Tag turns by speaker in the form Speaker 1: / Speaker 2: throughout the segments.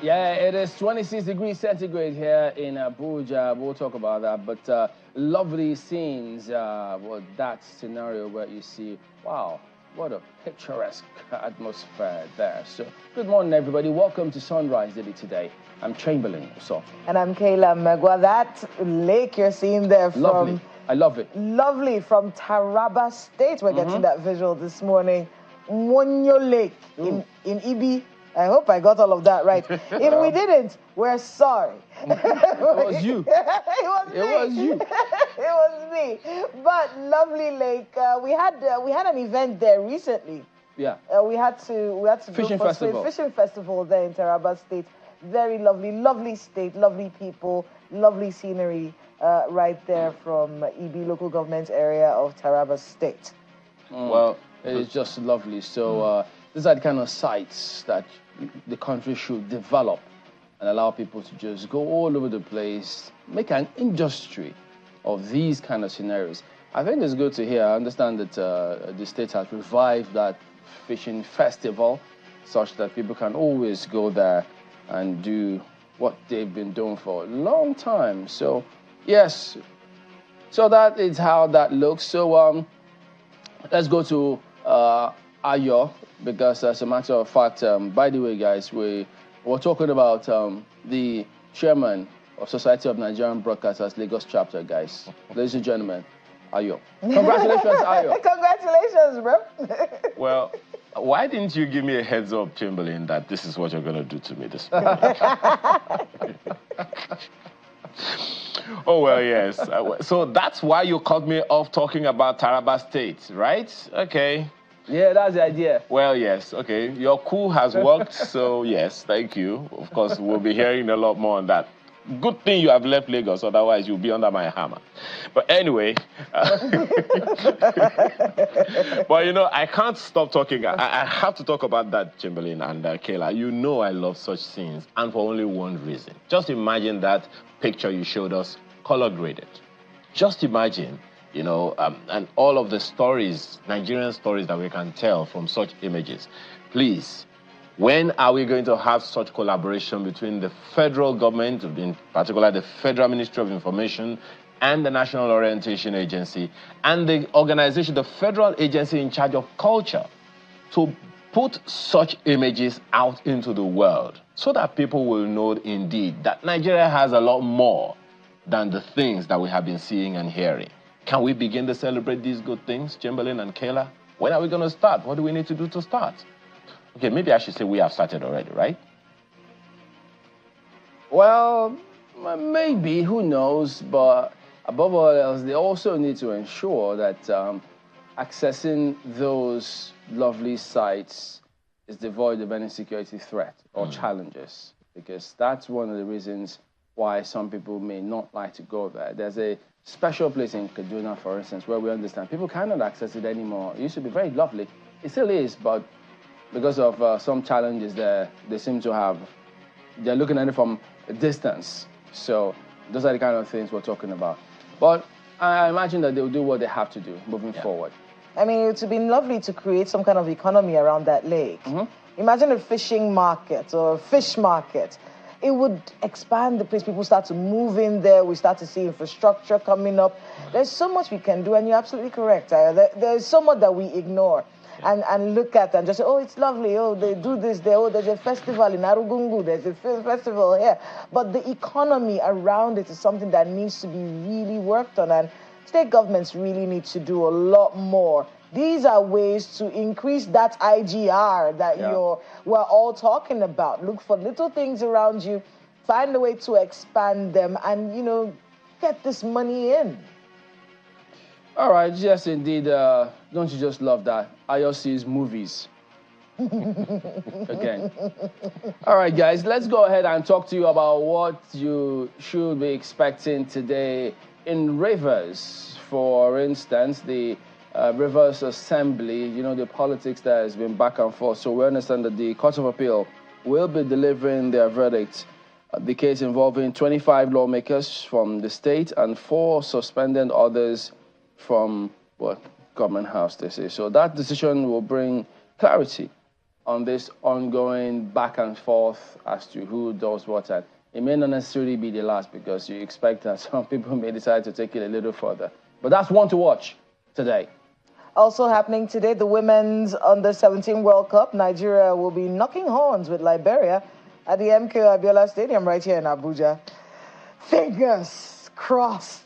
Speaker 1: Yeah, it is 26 degrees centigrade here in Abuja. We'll talk about that. But lovely scenes. Well, that scenario where you see, wow, what a picturesque atmosphere there. So, good morning, everybody. Welcome to Sunrise Daily today. I'm Chamberlain. So.
Speaker 2: And I'm Kayla Megwa. That lake you're seeing there from...
Speaker 1: Lovely. I love it.
Speaker 2: Lovely. From Taraba State. We're getting that visual this morning. Monyo Lake in Ibi. I hope I got all of that right. If we didn't, we're sorry.
Speaker 1: It was you.
Speaker 2: It was you. It was me. But lovely lake. We had an event there recently.
Speaker 1: Yeah.
Speaker 2: We had to
Speaker 1: Fishing festival.
Speaker 2: Fishing festival there in Taraba State. Very lovely, lovely state, lovely people, lovely scenery right there from EB local government area of Taraba State.
Speaker 1: Well, it's just lovely. So these are the kind of sites that the country should develop and allow people to just go all over the place, make an industry of these kind of scenarios. I think it's good to hear. I understand that the state has revived that fishing festival such that people can always go there and do what they've been doing for a long time. So, yes. So that is how that looks. So, let's go to Ayo, because as a matter of fact, by the way, guys, we're talking about the chairman of Society of Nigerian Broadcasters Lagos chapter, guys. Ladies and gentlemen, Ayo. Congratulations, Ayo.
Speaker 2: Congratulations, bro.
Speaker 3: Well, why didn't you give me a heads up, Chamberlain, that this is what you're going to do to me this morning? Oh, well, yes. So that's why you cut me off talking about Taraba State, right? Okay.
Speaker 1: Yeah, that's the idea.
Speaker 3: Well, yes. Okay. Your coup has worked, so yes, thank you. Of course, we'll be hearing a lot more on that. Good thing you have left Lagos, otherwise you'll be under my hammer. But anyway, but you know, I can't stop talking. I have to talk about that, Chamberlain and Kayla. You know I love such scenes, and for only one reason. Just imagine that picture you showed us, color graded. Just imagine, you know, and all of the stories, Nigerian stories that we can tell from such images. Please, when are we going to have such collaboration between the federal government, in particular the Federal Ministry of Information, and the National Orientation Agency, and the organization, the federal agency in charge of culture, to put such images out into the world so that people will know indeed that Nigeria has a lot more than the things that we have been seeing and hearing? Can we begin to celebrate these good things, Chamberlain and Kayla? When are we going to start? What do we need to do to start? Okay, maybe I should say we have started already, right?
Speaker 1: Well, maybe, who knows, but above all else, they also need to ensure that accessing those lovely sites is devoid of any security threat or challenges, because that's one of the reasons why some people may not like to go there. There's a special place in Kaduna, for instance, where we understand people cannot access it anymore. It used to be very lovely. It still is, but because of some challenges there, they seem to have, they're looking at it from a distance. So those are the kind of things we're talking about. But I imagine that they'll do what they have to do moving forward.
Speaker 2: I mean, it would have been lovely to create some kind of economy around that lake. Imagine a fishing market or a fish market. It would expand the place. People start to move in there. We start to see infrastructure coming up. There's so much we can do, and you're absolutely correct. There's so much that we ignore and look at and just say, oh, it's lovely. Oh, they do this there. Oh, there's a festival in Arugungu. There's a film festival here. But the economy around it is something that needs to be really worked on, and state governments really need to do a lot more. These are ways to increase that IGR that we're all talking about. Look for little things around you, find a way to expand them, and, you know, get this money in.
Speaker 1: All right, yes, indeed. Don't you just love that? IOC's movies. Again. All right, guys, let's go ahead and talk to you about what you should be expecting today in Rivers. For instance, the Rivers Assembly, you know, the politics that has been back and forth. So we understand that the Court of Appeal will be delivering their verdict. The case involving 25 lawmakers from the state and 4 suspended others from, what, Government House, they say. So that decision will bring clarity on this ongoing back and forth as to who does what. And it may not necessarily be the last, because you expect that some people may decide to take it a little further. But that's one to watch today.
Speaker 2: Also happening today, the Women's Under-17 World Cup. Nigeria will be knocking horns with Liberia at the MKO Abiola Stadium right here in Abuja. Fingers crossed.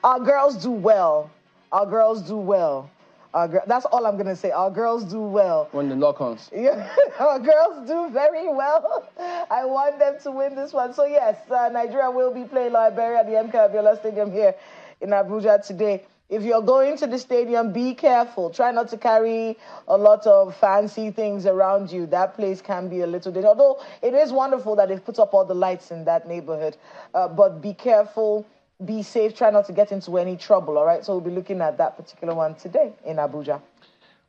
Speaker 2: Our girls do well. Our girls do well. That's all I'm going to say. Our girls do well.
Speaker 1: When the knock-ons.
Speaker 2: Yeah, our girls do very well. I want them to win this one. So, yes, Nigeria will be playing Liberia at the MK Abiola Stadium here in Abuja today. If you're going to the stadium, be careful. Try not to carry a lot of fancy things around you. That place can be a little dangerous. Although it is wonderful that they've put up all the lights in that neighborhood. But be careful, be safe, try not to get into any trouble, all right? So we'll be looking at that particular one today in Abuja.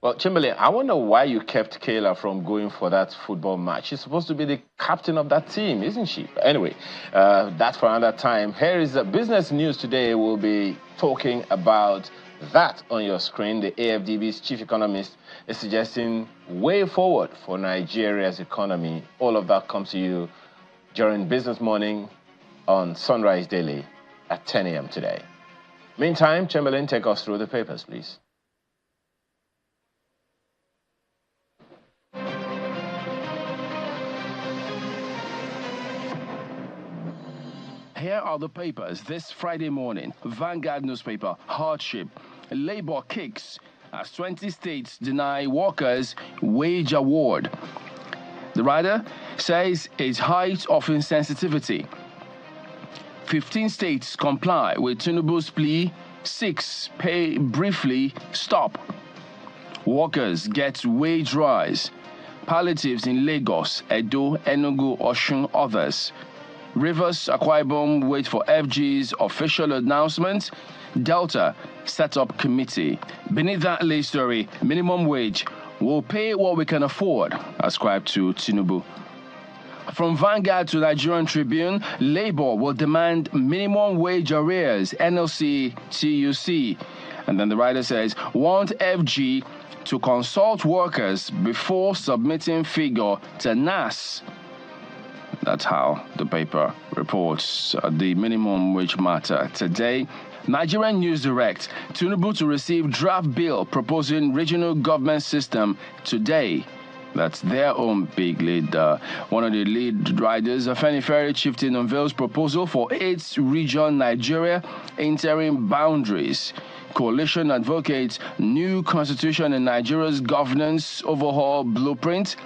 Speaker 3: Well, Chamberlain, I wonder why you kept Kayla from going for that football match. She's supposed to be the captain of that team, isn't she? Anyway, that's for another time. Here is the business news today. We'll be talking about that on your screen. The AFDB's chief economist is suggesting way forward for Nigeria's economy. All of that comes to you during Business Morning on Sunrise Daily at 10 a.m. today. Meantime, Chamberlain, take us through the papers, please.
Speaker 1: Here are the papers this Friday morning. Vanguard newspaper, hardship. Labour kicks as 20 states deny workers wage award. The writer says it's height of insensitivity. 15 states comply with Tinubu's plea. 6 pay briefly stop. Workers get wage rise. Palliatives in Lagos, Edo, Enugu, Osun, others. Rivers, Akwa Ibom wait for FG's official announcement. Delta set up committee. Beneath that lay story, minimum wage. We'll pay what we can afford, ascribed to Tinubu. From Vanguard to Nigerian Tribune, Labour will demand minimum wage arrears, NLC, TUC. And then the writer says, want FG to consult workers before submitting figure to NAS. That's how the paper reports the minimum wage matter today. Nigerian News Direct, Tinubu to receive draft bill proposing regional government system today. That's their own big lead. One of the lead riders, Afenifere Chieftain, unveils proposal for 8-region Nigeria interim boundaries. Coalition advocates new constitution in Nigeria's governance overhaul blueprint.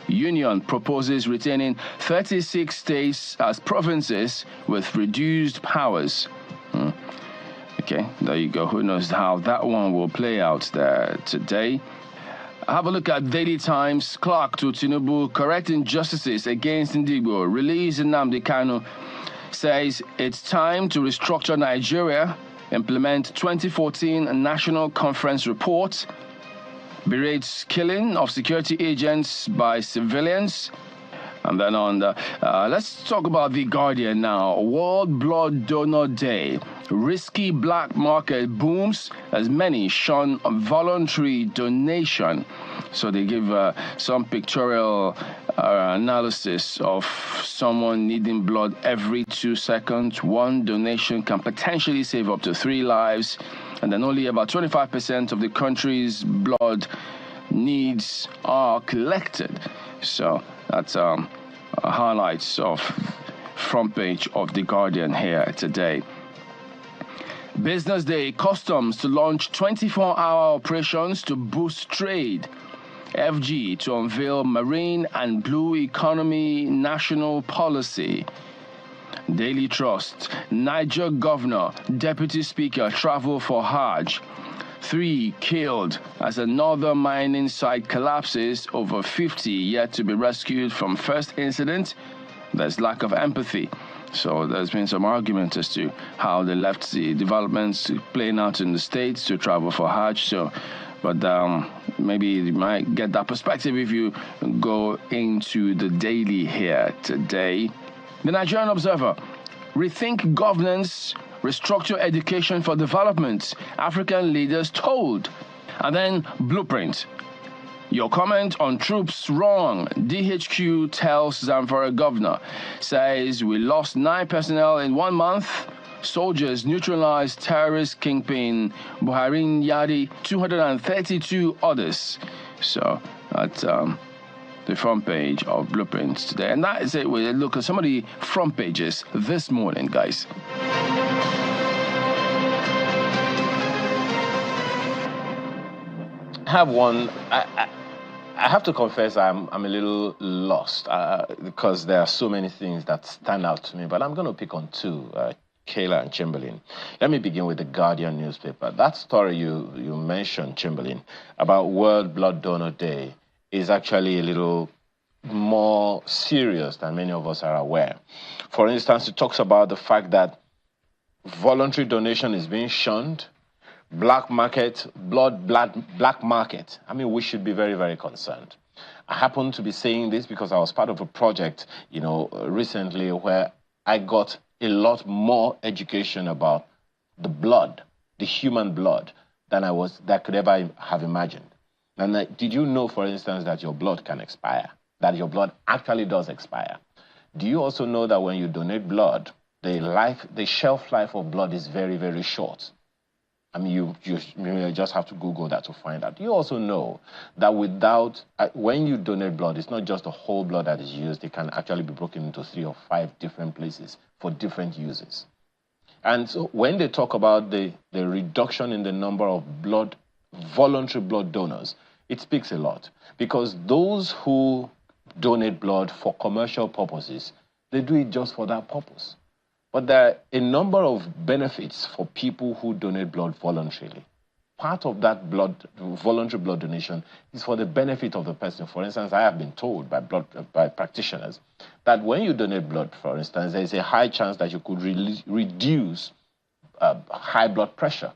Speaker 1: Union proposes retaining 36 states as provinces with reduced powers. Okay, there you go. Who knows how that one will play out there today. Have a look at Daily Times. Clerk to Tinubu, correct injustices against Ndigbo. Release Nnamdi Kanu. Says it's time to restructure Nigeria. Implement 2014 National Conference report. Berates killing of security agents by civilians. And then on the, let's talk about The Guardian now. World Blood Donor Day. Risky black market booms as many shun voluntary donation. So they give some pictorial analysis of someone needing blood every 2 seconds. One donation can potentially save up to 3 lives. And then only about 25% of the country's blood needs are collected. So that's highlights of front page of The Guardian here today. Business Day, Customs to launch 24-hour operations to boost trade. FG to unveil marine and blue economy national policy. Daily Trust, Niger Governor, Deputy Speaker travel for Hajj. 3 killed as another mining site collapses, over 50 yet to be rescued from first incident. There's lack of empathy. So there's been some argument as to how they left the developments playing out in the States to travel for Hajj. So, but maybe you might get that perspective if you go into the Daily here today. The Nigerian Observer, rethink governance, restructure education for development, African leaders told. And then Blueprint. Your comment on troops wrong. DHQ tells Zamfara governor. Says we lost 9 personnel in 1 month. Soldiers neutralized terrorist kingpin Buhari Yadi, 232 others. So that's the front page of Blueprints today. And that is it. We'll look at some of the front pages this morning, guys.
Speaker 3: I have one. I have to confess I'm a little lost because there are so many things that stand out to me, but I'm going to pick on 2, Kayla and Chamberlain. Let me begin with the Guardian newspaper. That story you mentioned, Chamberlain, about World Blood Donor Day is actually a little more serious than many of us are aware. For instance, it talks about the fact that voluntary donation is being shunned. Black market, black market. I mean, we should be very, very concerned. I happen to be saying this because I was part of a project, recently where I got a lot more education about the blood, the human blood, than I could ever have imagined. And did you know, for instance, that your blood can expire? That your blood actually does expire? Do you also know that when you donate blood, the shelf life of blood is very, very short? I mean, you just have to Google that to find out. You also know that when you donate blood, it's not just the whole blood that is used. It can actually be broken into 3 or 5 different places for different uses. And so when they talk about the reduction in the number of voluntary blood donors, it speaks a lot. Because those who donate blood for commercial purposes, they do it just for that purpose. But there are a number of benefits for people who donate blood voluntarily. Part of that voluntary blood donation is for the benefit of the person. For instance, I have been told by practitioners that when you donate blood, for instance, there is a high chance that you could reduce high blood pressure.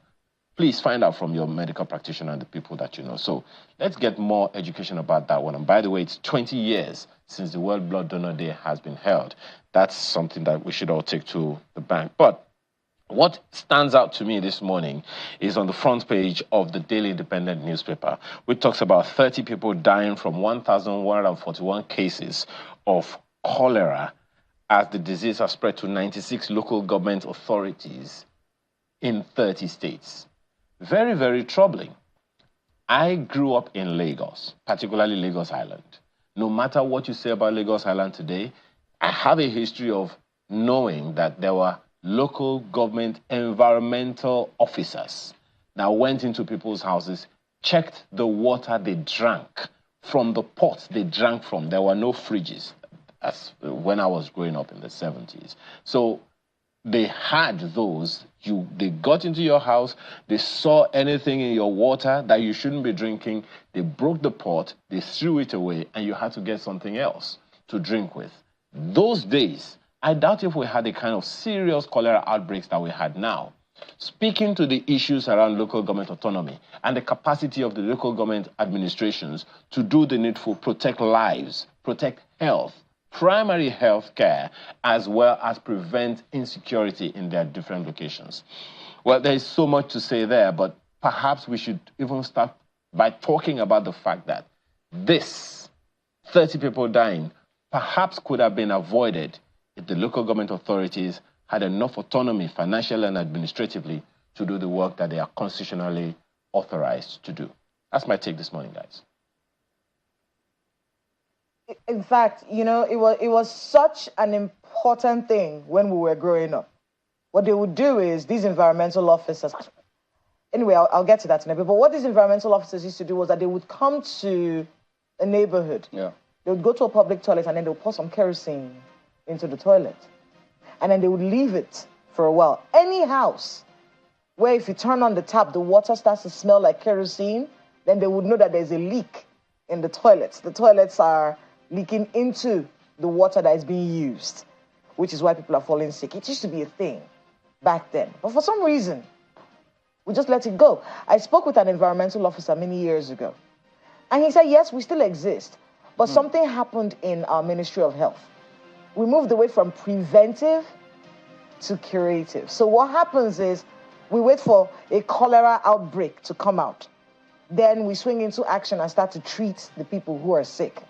Speaker 3: Please find out from your medical practitioner and the people that you know. So let's get more education about that one. And by the way, it's 20 years since the World Blood Donor Day has been held. That's something that we should all take to the bank. But what stands out to me this morning is on the front page of the Daily Independent newspaper, which talks about 30 people dying from 1,141 cases of cholera as the disease has spread to 96 local government authorities in 30 states. Very, very troubling. I grew up in Lagos, particularly Lagos Island. No matter what you say about Lagos Island today, I have a history of knowing that there were local government environmental officers that went into people's houses, checked the water they drank from the pot they drank from. There were no fridges as when I was growing up in the 70s. So they had those. They got into your house, they saw anything in your water that you shouldn't be drinking, they broke the pot, they threw it away, and you had to get something else to drink with. Those days, I doubt if we had the kind of serious cholera outbreaks that we had now. Speaking to the issues around local government autonomy and the capacity of the local government administrations to do the needful, protect lives, protect health, primary health care, as well as prevent insecurity in their different locations. Well, there is so much to say there, but perhaps we should even start by talking about the fact that this 30 people dying perhaps could have been avoided if the local government authorities had enough autonomy, financially and administratively, to do the work that they are constitutionally authorized to do. That's my take this morning, guys.
Speaker 2: In fact, it was such an important thing when we were growing up. What they would do is these environmental officers, anyway, I'll get to that in a bit, but what these environmental officers used to do was that they would come to a neighborhood. Yeah. They would go to a public toilet and then they would pour some kerosene into the toilet. And then they would leave it for a while. Any house where if you turn on the tap, the water starts to smell like kerosene, then they would know that there's a leak in the toilets. The toilets are leaking into the water that is being used, which is why people are falling sick. It used to be a thing back then. But for some reason, we just let it go. I spoke with an environmental officer many years ago. And he said, yes, we still exist. But something happened in our Ministry of Health. We moved away from preventive to curative. So what happens is we wait for a cholera outbreak to come out. then we swing into action and start to treat the people who are sick.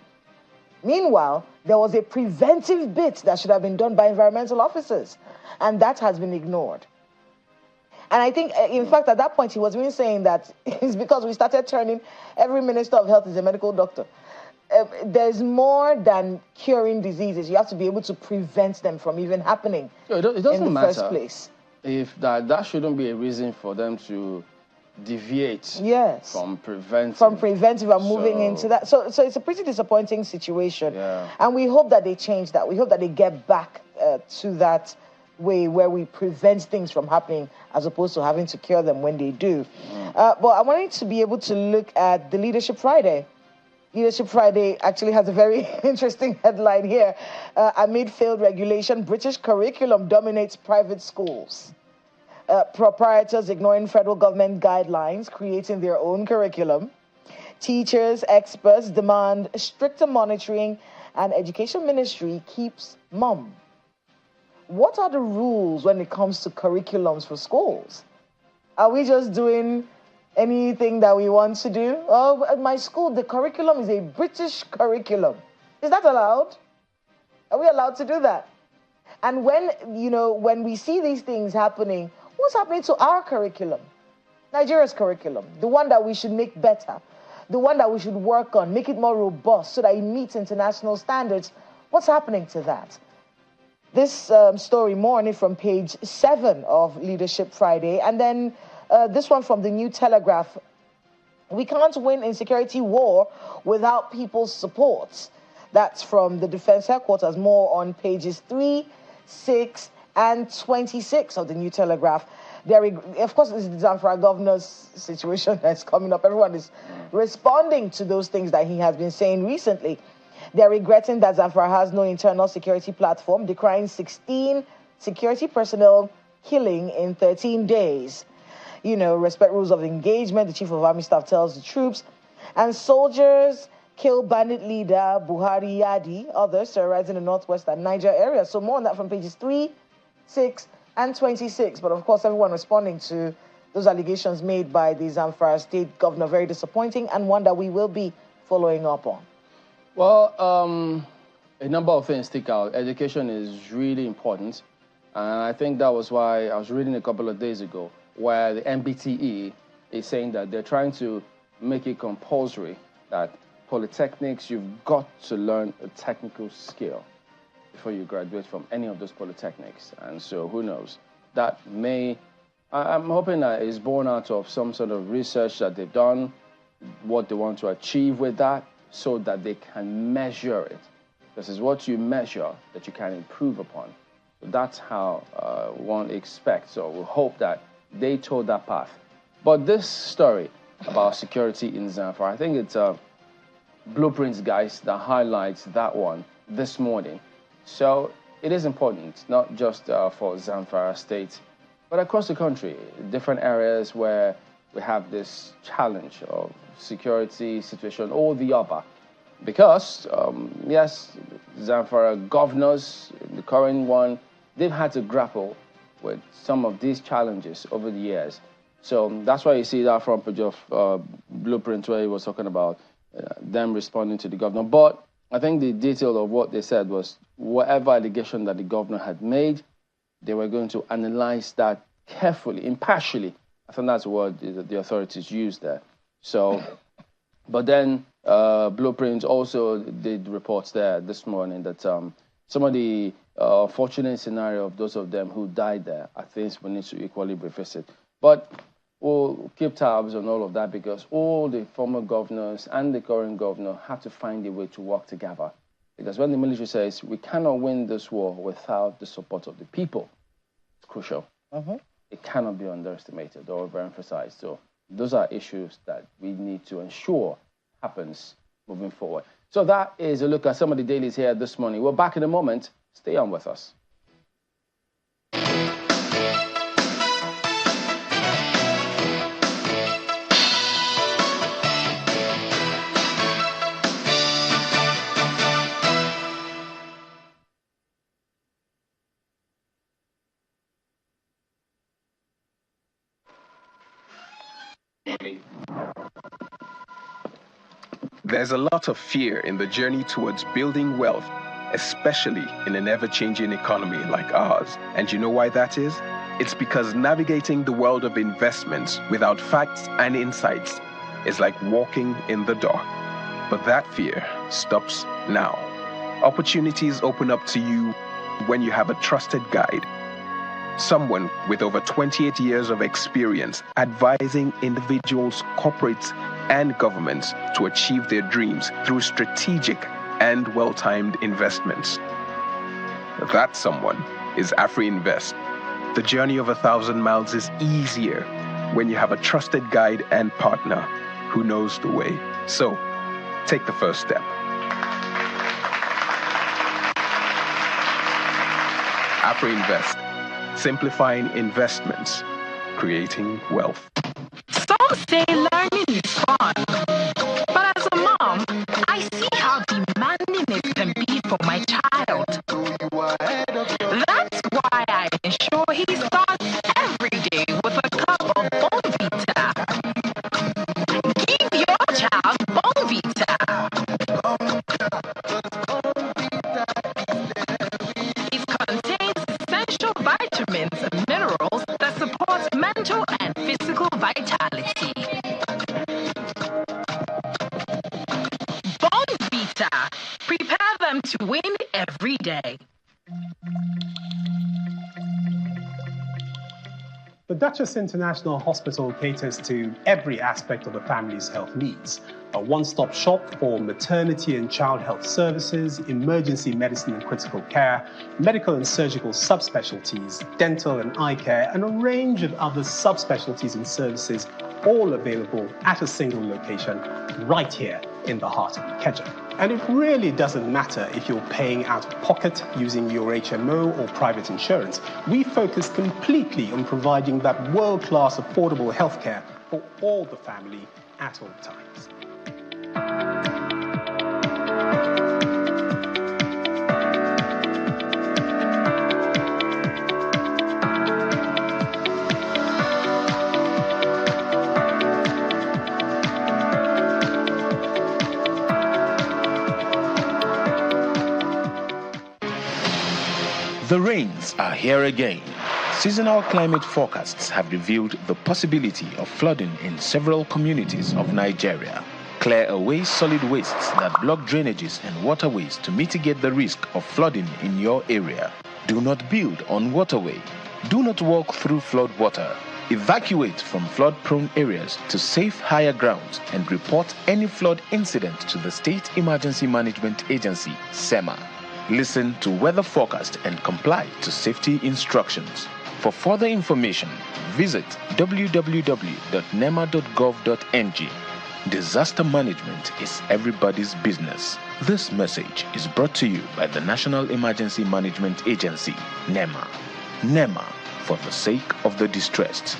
Speaker 2: Meanwhile, there was a preventive bit that should have been done by environmental officers, and that has been ignored. And I think, in fact, at that point, he was even saying that it's because we started turning every minister of health is a medical doctor. There's more than curing diseases. You have to be able to prevent them from even happening
Speaker 1: it doesn't
Speaker 2: in the
Speaker 1: matter
Speaker 2: first place.
Speaker 1: If that shouldn't be a reason for them to deviate from preventive.
Speaker 2: From preventive and moving into that. So it's a pretty disappointing situation.
Speaker 1: Yeah.
Speaker 2: And we hope that they change that. We hope that they get back to that way where we prevent things from happening as opposed to having to cure them when they do. But I wanted to be able to look at the Leadership Friday. Leadership Friday actually has a very interesting headline here. Amid failed regulation, British curriculum dominates private schools. Proprietors ignoring federal government guidelines, creating their own curriculum. Teachers, experts demand stricter monitoring, and Education Ministry keeps mum. What are the rules when it comes to curriculums for schools? Are we just doing anything that we want to do? Oh, at my school, the curriculum is a British curriculum. Is that allowed? Are we allowed to do that? And when we see these things happening, what's happening to our curriculum? Nigeria's curriculum, the one that we should make better, the one that we should work on, make it more robust so that it meets international standards. What's happening to that? This story, more on it from page 7 of Leadership Friday. And then this one from the New Telegraph. We can't win insecurity war without people's support. That's from the Defense Headquarters, more on pages 3, 6, and 26 of the New Telegraph. Of course, this is the Zamfara governor's situation that's coming up. Everyone is responding to those things that he has been saying recently. They're regretting that Zamfara has no internal security platform, decrying 16 security personnel killing in 13 days. Respect rules of engagement, the Chief of Army Staff tells the troops. And soldiers kill bandit leader Buhari Yadi, others terrorizing the northwest and Niger area. So more on that from pages 3, 6, and 26. But of course, everyone responding to those allegations made by the Zamfara state governor, very disappointing, and one that we will be following up on.
Speaker 1: Well, a number of things stick out. Education is really important. And I think that was why I was reading a couple of days ago where the MBTE is saying that they're trying to make it compulsory that polytechnics, you've got to learn a technical skill before you graduate from any of those polytechnics. And so who knows? That I'm hoping that it's born out of some sort of research that they've done, what they want to achieve with that, so that they can measure it. This is what you measure that you can improve upon. So that's how one expects or will hope that they told that path. But this story about security in Zamfara, I think it's Blueprints, guys, that highlights that one this morning. So it is important, not just for Zamfara state, but across the country, different areas where we have this challenge of security situation or the other. Because, yes, Zamfara governors, the current one, they've had to grapple with some of these challenges over the years. So that's why you see that front page of Blueprint where he was talking about them responding to the governor. But I think the detail of what they said was whatever allegation that the governor had made, they were going to analyze that carefully, impartially. I think that's the word the authorities used there. So, but then Blueprint also did reports there this morning that some of the fortunate scenario of those of them who died there, I think we need to equally be visited. But we'll keep tabs on all of that because all the former governors and the current governor have to find a way to work together. Because when the military says we cannot win this war without the support of the people, it's crucial. It cannot be underestimated or overemphasized. So those are issues that we need to ensure happens moving forward. So that is a look at some of the dailies here this morning. We're back in a moment. Stay on with us.
Speaker 4: There's a lot of fear in the journey towards building wealth, especially in an ever-changing economy like ours. And you know why that is? It's because navigating the world of investments without facts and insights is like walking in the dark. But that fear stops now. Opportunities open up to you when you have a trusted guide. Someone with over 28 years of experience advising individuals, corporates, and governments to achieve their dreams through strategic and well-timed investments. That someone is AfriInvest. The journey of 1,000 miles is easier when you have a trusted guide and partner who knows the way. So, take the first step. AfriInvest, simplifying investments, creating wealth.
Speaker 5: Some say learning is fun, but as a mom, I see how demanding it can be for my child. That's why I ensure he starts every day with a cup of Bonvita. Give your child Bonvita. It contains essential vitamins and minerals that support mental and physical vitality. Bonvita. Prepare them to win every day.
Speaker 6: The Duchess International Hospital caters to every aspect of a family's health needs. A one-stop shop for maternity and child health services, emergency medicine and critical care, medical and surgical subspecialties, dental and eye care, and a range of other subspecialties and services, all available at a single location right here in the heart of Ikeja. And it really doesn't matter if you're paying out of pocket using your HMO or private insurance. We focus completely on providing that world-class affordable healthcare for all the family at all times.
Speaker 7: The rains are here again. Seasonal climate forecasts have revealed the possibility of flooding in several communities of Nigeria. Clear away solid wastes that block drainages and waterways to mitigate the risk of flooding in your area. Do not build on waterway. Do not walk through flood water. Evacuate from flood-prone areas to safe higher grounds and report any flood incident to the State Emergency Management Agency, SEMA. Listen to weather forecast and comply to safety instructions. For further information, visit www.nema.gov.ng. Disaster management is everybody's business. This message is brought to you by the National Emergency Management Agency, NEMA. NEMA, for the sake of the distressed.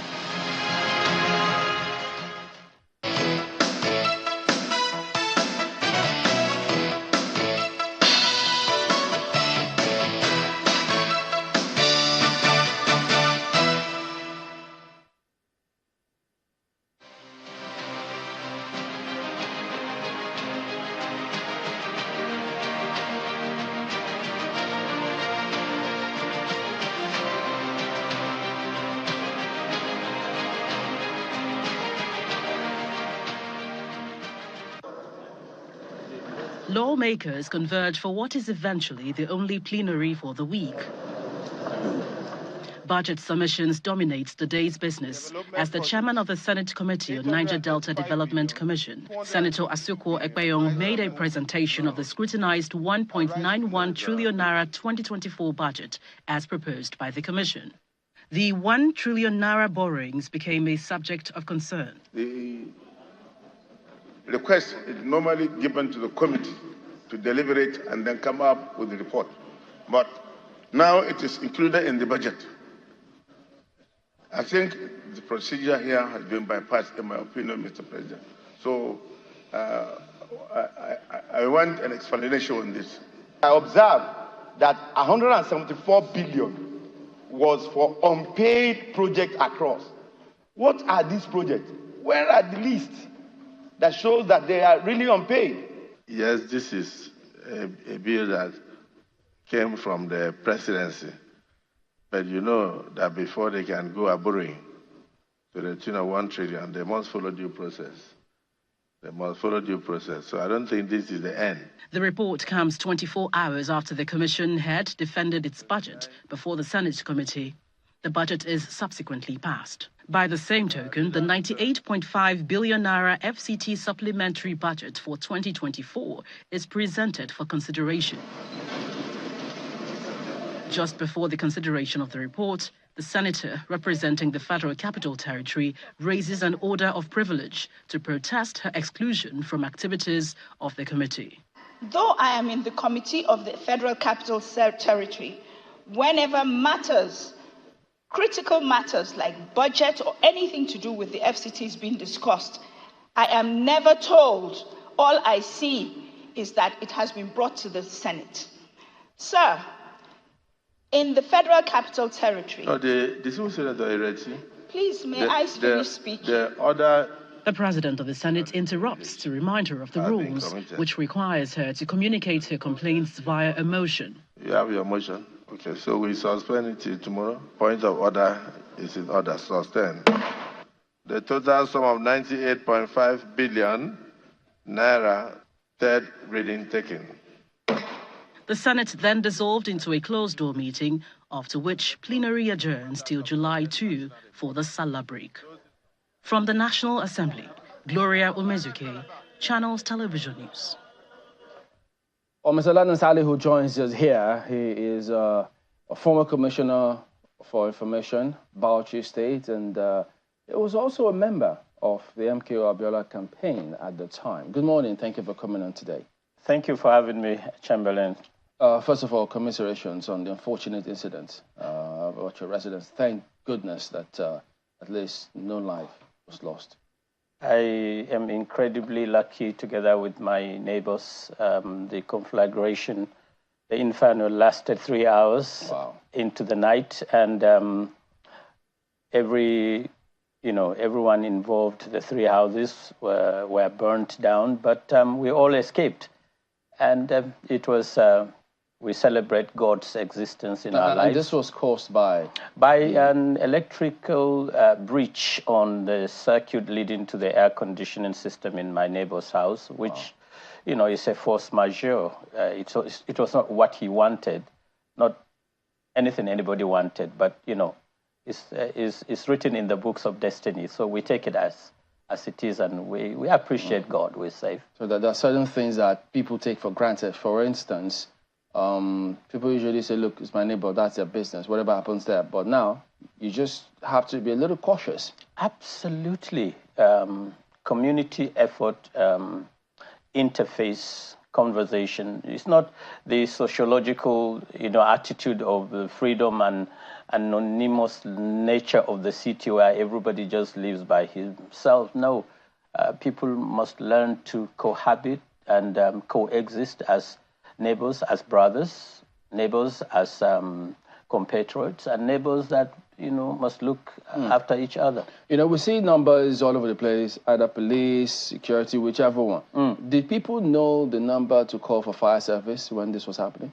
Speaker 8: Lawmakers converge for what is eventually the only plenary for the week. Budget submissions dominates the day's business as the chairman of the Senate Committee on Niger Delta Development Commission, Senator Asuko Ekpeyong, made a presentation of the scrutinized 1.91 trillion naira 2024 budget as proposed by the commission. The 1 trillion naira borrowings became a subject of concern.
Speaker 9: The request is normally given to the committee to deliberate and then come up with the report. But now it is included in the budget. I think the procedure here has been bypassed, in my opinion, Mr. President. So I want an explanation on this.
Speaker 10: I observed that 174 billion was for unpaid projects across. What are these projects? Where are the lists that shows that they are really unpaid.
Speaker 9: Yes, this is a bill that came from the presidency. But you know that before they can go a borrowing to the tune of 1 trillion, they must follow due process. They must follow due process. So I don't think this is the end.
Speaker 8: The report comes 24 hours after the Commission had defended its budget before the Senate committee. The budget is subsequently passed. By the same token, the 98.5 billion naira FCT supplementary budget for 2024 is presented for consideration. Just before the consideration of the report, the senator representing the Federal Capital Territory raises an order of privilege to protest her exclusion from activities of the committee.
Speaker 11: Though I am in the committee of the Federal Capital Territory, whenever matters, critical matters like budget or anything to do with the FCT is being discussed, I am never told. All I see is that it has been brought to the Senate. Sir, in the Federal Capital Territory...
Speaker 9: No, the civil senator Ireti.
Speaker 11: Please, may I finish speaking?
Speaker 8: The President of the Senate interrupts to remind her of the rules, which requires her to communicate her complaints via a motion.
Speaker 9: You have your motion. Okay, so we suspend it till tomorrow. Point of order is in order. Suspend. The total sum of 98.5 billion naira, third reading taken.
Speaker 8: The Senate then dissolved into a closed-door meeting, after which plenary adjourns till July 2 for the Salah break. From the National Assembly, Gloria Umezuke, Channels Television News.
Speaker 1: Well, Mr. Ladan Salihu joins us here. He is a former commissioner for information, Bauchi State, and he was also a member of the MKO Abiola campaign at the time. Good morning. Thank you for coming on today.
Speaker 12: Thank you for having me, Chamberlain.
Speaker 1: First of all, commiserations on the unfortunate incident about your residence. Thank goodness that at least no life was lost.
Speaker 12: I am incredibly lucky, together with my neighbors. The conflagration, the inferno lasted 3 hours into the night, and everyone involved, the 3 houses were burnt down, but we all escaped. And it was, we celebrate God's existence in our lives.
Speaker 1: And this was caused by?
Speaker 12: By an electrical breach on the circuit leading to the air conditioning system in my neighbor's house, which, is a force majeure. It was not what he wanted, not anything anybody wanted, but, it's written in the books of destiny. So we take it as it is, and we appreciate God. We're safe.
Speaker 1: So there are certain things that people take for granted. For instance, people usually say, look, it's my neighbor, that's their business, whatever happens there. But now, you just have to be a little cautious.
Speaker 12: Absolutely. Community effort, interface, conversation. It's not the sociological, attitude of the freedom and anonymous nature of the city where everybody just lives by himself. No, people must learn to cohabit and coexist as neighbors, as brothers, neighbors as compatriots, and neighbors that, must look after each other.
Speaker 1: We see numbers all over the place, either police, security, whichever one. Did people know the number to call for fire service when this was happening?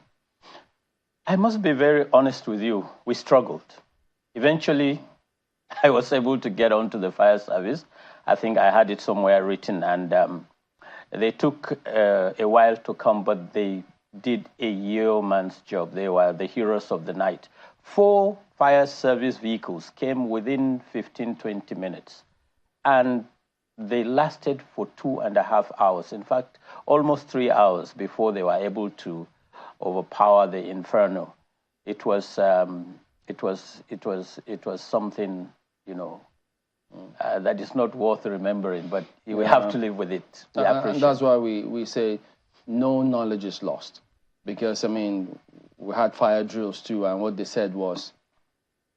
Speaker 12: I must be very honest with you. We struggled. Eventually, I was able to get onto the fire service. I think I had it somewhere written, and they took a while to come, but they did a yeoman's job. They were the heroes of the night. 4 fire service vehicles came within 15, 20 minutes, and they lasted for 2.5 hours. In fact, almost 3 hours before they were able to overpower the inferno. It was something, that is not worth remembering, but we have to live with it.
Speaker 1: And that's why we say no knowledge is lost. Because, we had fire drills too, and what they said was,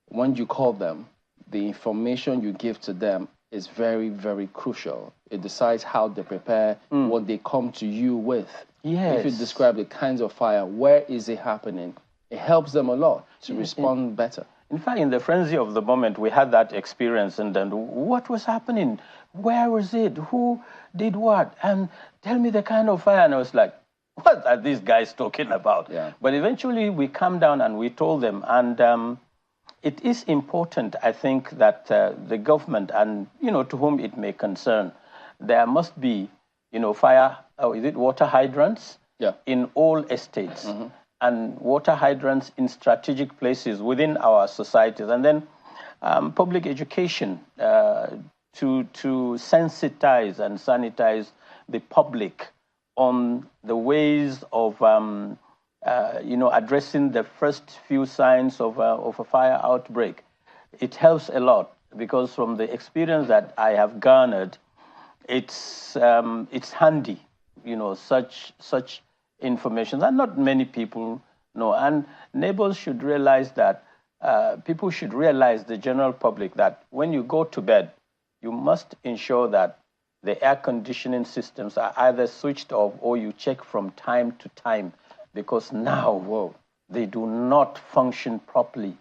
Speaker 1: when you call them, the information you give to them is very, very crucial. It decides how they prepare, what they come to you with.
Speaker 12: Yes.
Speaker 1: If you describe the kinds of fire, where is it happening, it helps them a lot to respond better.
Speaker 12: In fact, in the frenzy of the moment, we had that experience, and then what was happening? Where was it? Who did what? And tell me the kind of fire. And I was like, what are these guys talking about?
Speaker 1: Yeah.
Speaker 12: But eventually we calmed down and we told them. And it is important, I think, that the government and, to whom it may concern, there must be, water hydrants in all estates. And water hydrants in strategic places within our societies. And then public education to sensitize and sanitize the public on the ways of, addressing the first few signs of a fire outbreak. It helps a lot because from the experience that I have garnered, it's handy, such information that not many people know. And neighbors should realize that, people should realize, the general public, that when you go to bed, you must ensure that the air conditioning systems are either switched off or you check from time to time, because now they do not function properly.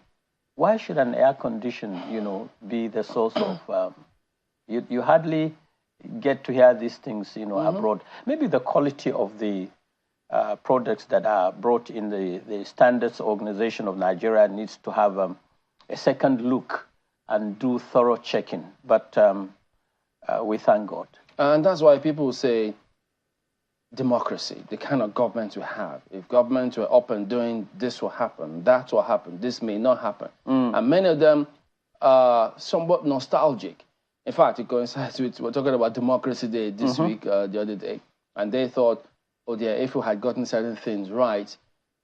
Speaker 12: Why should an air condition, be the source of, you hardly get to hear these things, abroad. Maybe the quality of the products that are brought in the Standards Organization of Nigeria needs to have a second look and do thorough checking. But we thank God.
Speaker 1: And that's why people say democracy, the kind of government we have. If government were up and doing, this will happen, that will happen, this may not happen. And many of them are somewhat nostalgic. In fact, it coincides with, we're talking about Democracy Day this week, the other day, and they thought, oh dear, if we had gotten certain things right,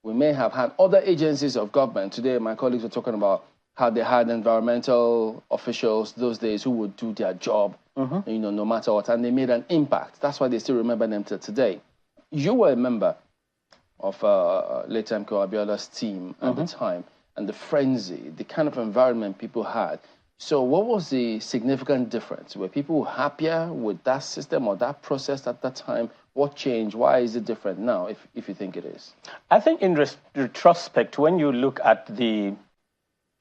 Speaker 1: we may have had other agencies of government. Today, my colleagues were talking about how they had environmental officials those days who would do their job, no matter what, and they made an impact. That's why they still remember them till today. You were a member of late MKO Abiola's team at the time, and the frenzy, the kind of environment people had. So what was the significant difference? Were people happier with that system or that process at that time? What changed? Why is it different now, if you think it is?
Speaker 12: I think in retrospect, when you look at the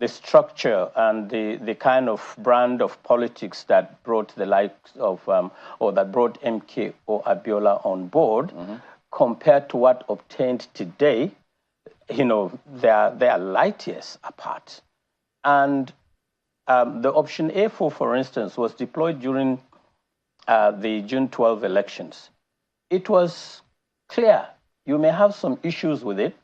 Speaker 12: structure and the kind of brand of politics that brought the likes of, or that brought MKO Abiola on board, compared to what obtained today, they are light years apart. And the option A4, for instance, was deployed during the June 12 elections. It was clear. You may have some issues with it,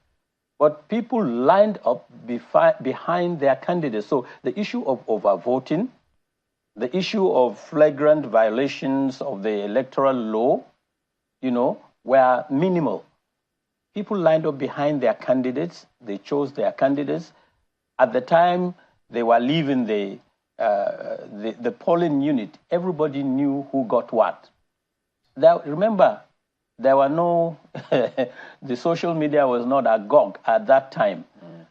Speaker 12: but people lined up behind their candidates. So the issue of overvoting, the issue of flagrant violations of the electoral law, were minimal. People lined up behind their candidates. They chose their candidates. At the time they were leaving the polling unit, everybody knew who got what. Remember, there were no, the social media was not agog at that time.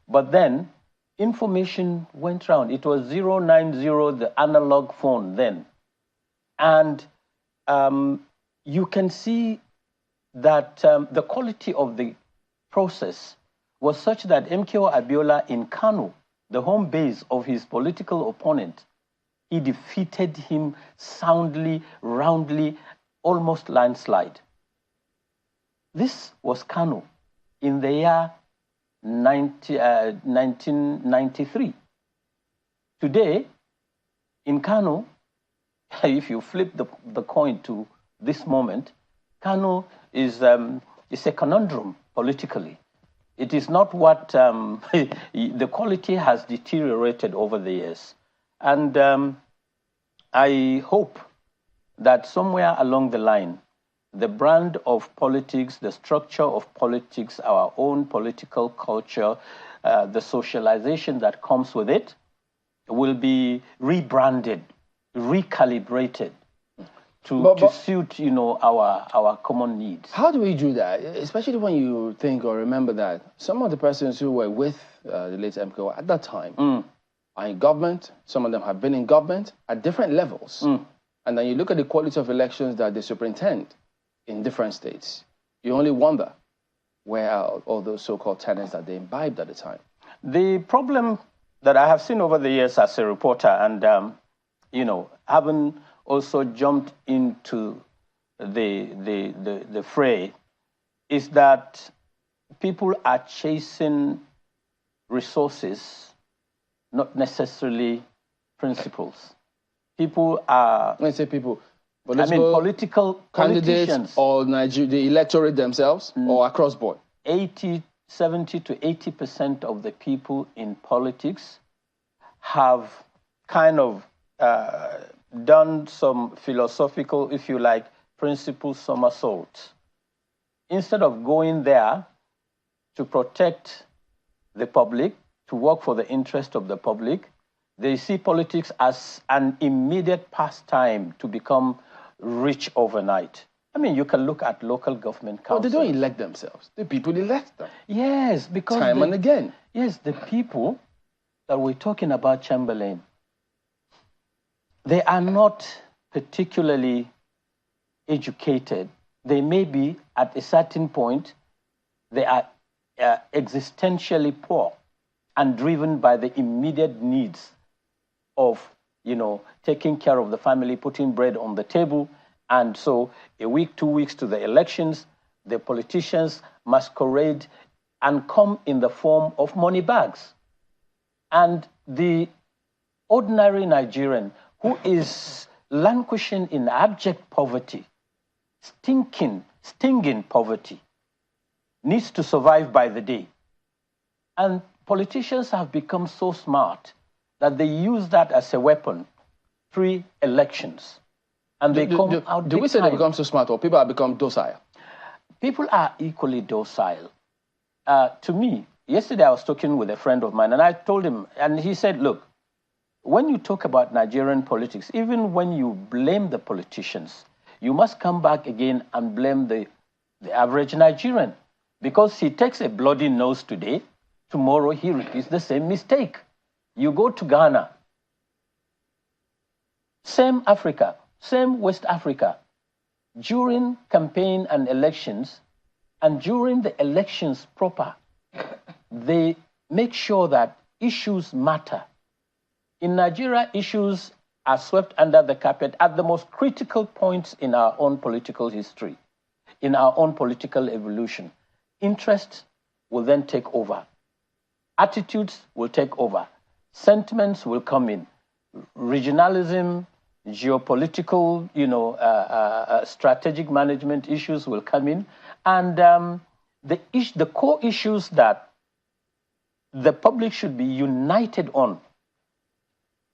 Speaker 12: But then information went round. It was 090, the analog phone then. And you can see that the quality of the process was such that MKO Abiola in Kano, the home base of his political opponent, he defeated him soundly, roundly, almost landslide. This was Kano in the year 1993. Today, in Kano, if you flip the coin to this moment, Kano is a conundrum politically. It is not what, the quality has deteriorated over the years. And I hope that somewhere along the line, the brand of politics, the structure of politics, our own political culture, the socialization that comes with it, will be rebranded, recalibrated to suit, our common needs.
Speaker 1: How do we do that? Especially when you think or remember that some of the persons who were with the late MKO at that time are in government. Some of them have been in government at different levels. And then you look at the quality of elections that they superintend in different states. You only wonder, where are all those so-called tenets that they imbibed at the time?
Speaker 12: The problem that I have seen over the years as a reporter, and having also jumped into the fray, is that people are chasing resources, not necessarily principles. People are...
Speaker 1: When I say people,
Speaker 12: political
Speaker 1: candidates
Speaker 12: politicians,
Speaker 1: or the electorate themselves, or across board?
Speaker 12: 70 to 80% of the people in politics have kind of done some philosophical, if you like, principle somersault. Instead of going there to protect the public, to work for the interest of the public, they see politics as an immediate pastime to become rich overnight. I mean, you can look at local government councils.
Speaker 1: They don't elect themselves. The people elect them.
Speaker 12: Yes, because...
Speaker 1: Time and again.
Speaker 12: Yes, the people that we're talking about, Chamberlain, they are not particularly educated. They may be, at a certain point, they are existentially poor and driven by the immediate needs of, taking care of the family, putting bread on the table. And so a week, 2 weeks to the elections, the politicians masquerade and come in the form of money bags. And the ordinary Nigerian who is languishing in abject poverty, stinging poverty, needs to survive by the day. And politicians have become so smart that they use that as a weapon pre-elections. And they come out.
Speaker 1: Do we say they become so smart, or people have become docile?
Speaker 12: People are equally docile. To me, yesterday I was talking with a friend of mine, and I told him, and he said, look, when you talk about Nigerian politics, even when you blame the politicians, you must come back again and blame the average Nigerian, because he takes a bloody nose today, tomorrow he repeats the same mistake. You go to Ghana, same Africa, same West Africa, during campaign and elections, and during the elections proper, they make sure that issues matter. In Nigeria, issues are swept under the carpet at the most critical points in our own political history, in our own political evolution. Interest will then take over. Attitudes will take over. Sentiments will come in. Regionalism, geopolitical, strategic management issues will come in. And the core issues that the public should be united on,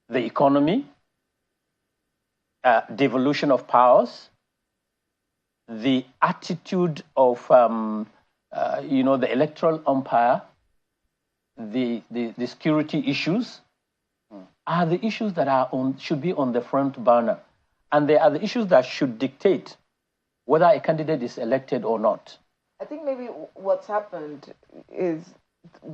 Speaker 12: the economy, devolution of powers, the attitude of, the electoral umpire, the security issues, are the issues that should be on the front burner. And they are the issues that should dictate whether a candidate is elected or not.
Speaker 2: I think maybe what's happened is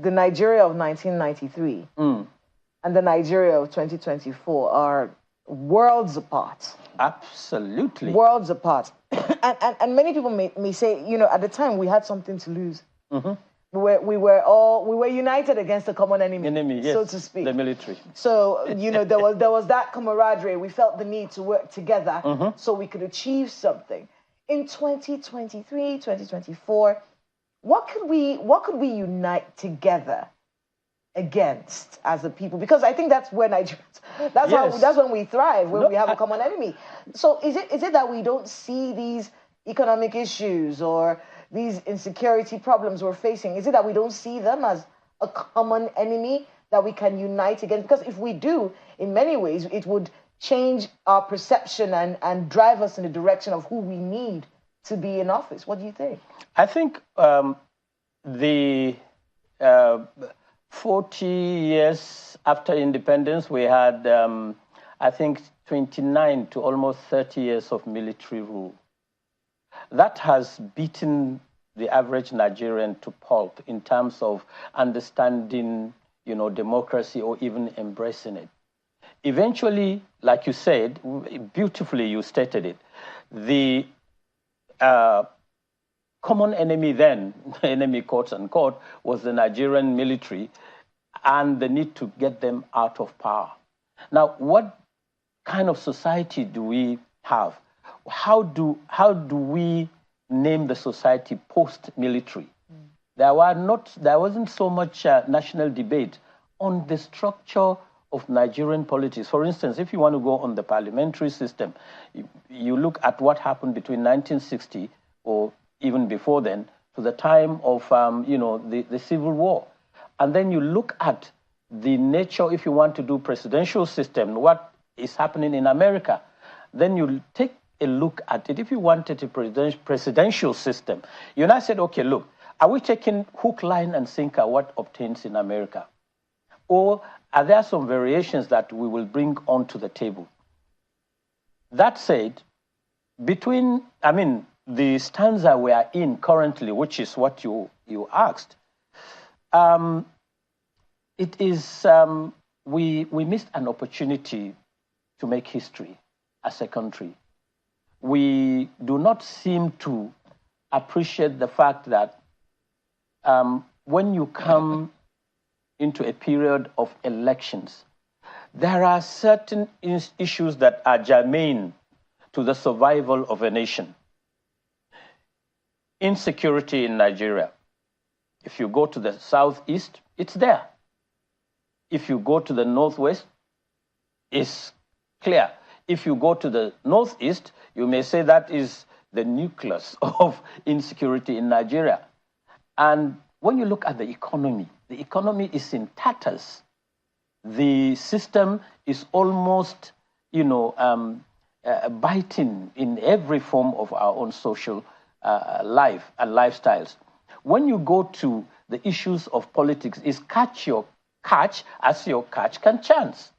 Speaker 2: the Nigeria of 1993 and the Nigeria of 2024 are worlds apart.
Speaker 12: Absolutely.
Speaker 2: Worlds apart. and many people may say, at the time we had something to lose. Mm-hmm. We were united against a common enemy,
Speaker 12: yes,
Speaker 2: so to speak.
Speaker 12: The military.
Speaker 2: So, there was that camaraderie. We felt the need to work together so we could achieve something. In 2023, 2024, what could we unite together against as a people? Because I think that's where that's when we thrive, when we have a common enemy. So is it that we don't see these economic issues or these insecurity problems we're facing? Is it that we don't see them as a common enemy that we can unite against? Because if we do, in many ways, it would change our perception and drive us in the direction of who we need to be in office. What do you think?
Speaker 12: I think the 40 years after independence, we had, I think, 29 to almost 30 years of military rule. That has beaten the average Nigerian to pulp in terms of understanding, democracy or even embracing it. Eventually, like you said, beautifully you stated it, the common enemy then, enemy quotes unquote, was the Nigerian military and the need to get them out of power. Now, what kind of society do we have? How do we name the society post-military? There wasn't so much national debate on the structure of Nigerian politics. For instance, if you want to go on the parliamentary system, you look at what happened between 1960 or even before then to the time of the Civil War. And then you look at the nature, if you want to do presidential system, what is happening in America. Then you take a look at it. If you wanted a presidential system, you now said, okay, look, are we taking hook, line, and sinker what obtains in America? Or are there some variations that we will bring onto the table? That said, the stanza we are in currently, which is what you asked, it is, we missed an opportunity to make history as a country. We do not seem to appreciate the fact that when you come into a period of elections, there are certain issues that are germane to the survival of a nation. Insecurity in Nigeria. If you go to the southeast, it's there. If you go to the northwest, it's clear. If you go to the northeast, you may say that is the nucleus of insecurity in Nigeria. And when you look at the economy is in tatters. The system is almost, biting in every form of our own social life and lifestyles. When you go to the issues of politics, is catch your catch as your catch can chance.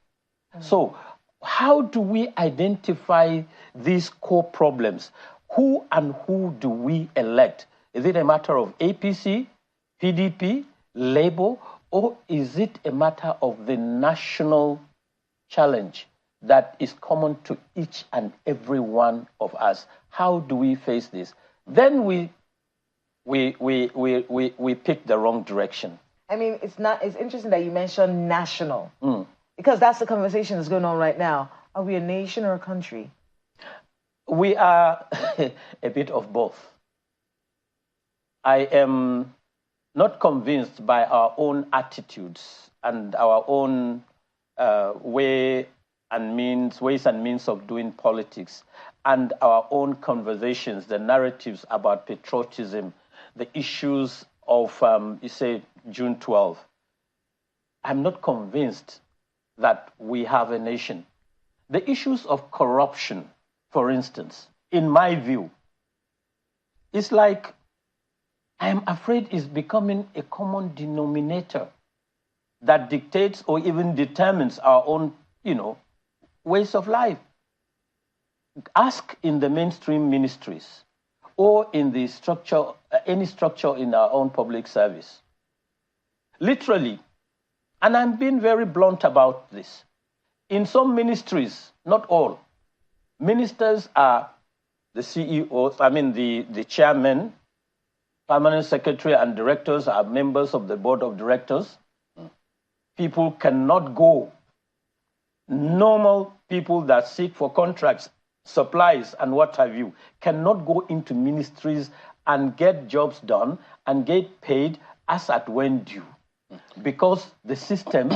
Speaker 12: So how do we identify these core problems? Who and who do we elect? Is it a matter of APC, PDP, Labour, or is it a matter of the national challenge that is common to each and every one of us? How do we face this? Then we pick the wrong direction.
Speaker 2: I mean, it's interesting that you mentioned national, because that's the conversation that's going on right now. Are we a nation or a country?
Speaker 12: We are a bit of both. I am not convinced by our own attitudes and our own ways and means of doing politics, and our own conversations, the narratives about patriotism, the issues of, June 12. I'm not convinced that we have a nation. The issues of corruption, for instance, in my view, it's like, I'm afraid it's becoming a common denominator that dictates or even determines our own, ways of life. Ask in the mainstream ministries or in the structure, any structure in our own public service. Literally, and I'm being very blunt about this, in some ministries, not all, ministers are the CEOs, the chairman, permanent secretary and directors are members of the board of directors. People cannot go. Normal people that seek for contracts, supplies, and what have you, cannot go into ministries and get jobs done and get paid as at when due, because the system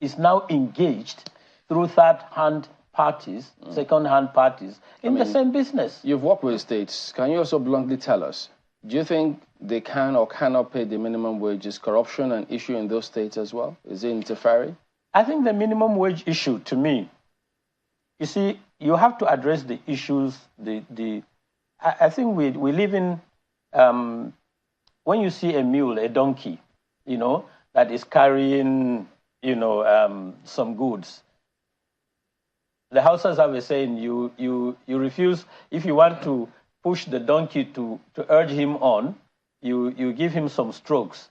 Speaker 12: is now engaged through third-hand parties, second-hand parties in the same business.
Speaker 1: You've worked with states. Can you also bluntly tell us, do you think they can or cannot pay the minimum wage? Is corruption an issue in those states as well? Is it interfering?
Speaker 12: I think the minimum wage issue, to me, you see, you have to address the issues. I think we live in, when you see a mule, a donkey, that is carrying, some goods. The Hausas have a saying, you refuse, if you want to push the donkey to urge him on, you give him some strokes.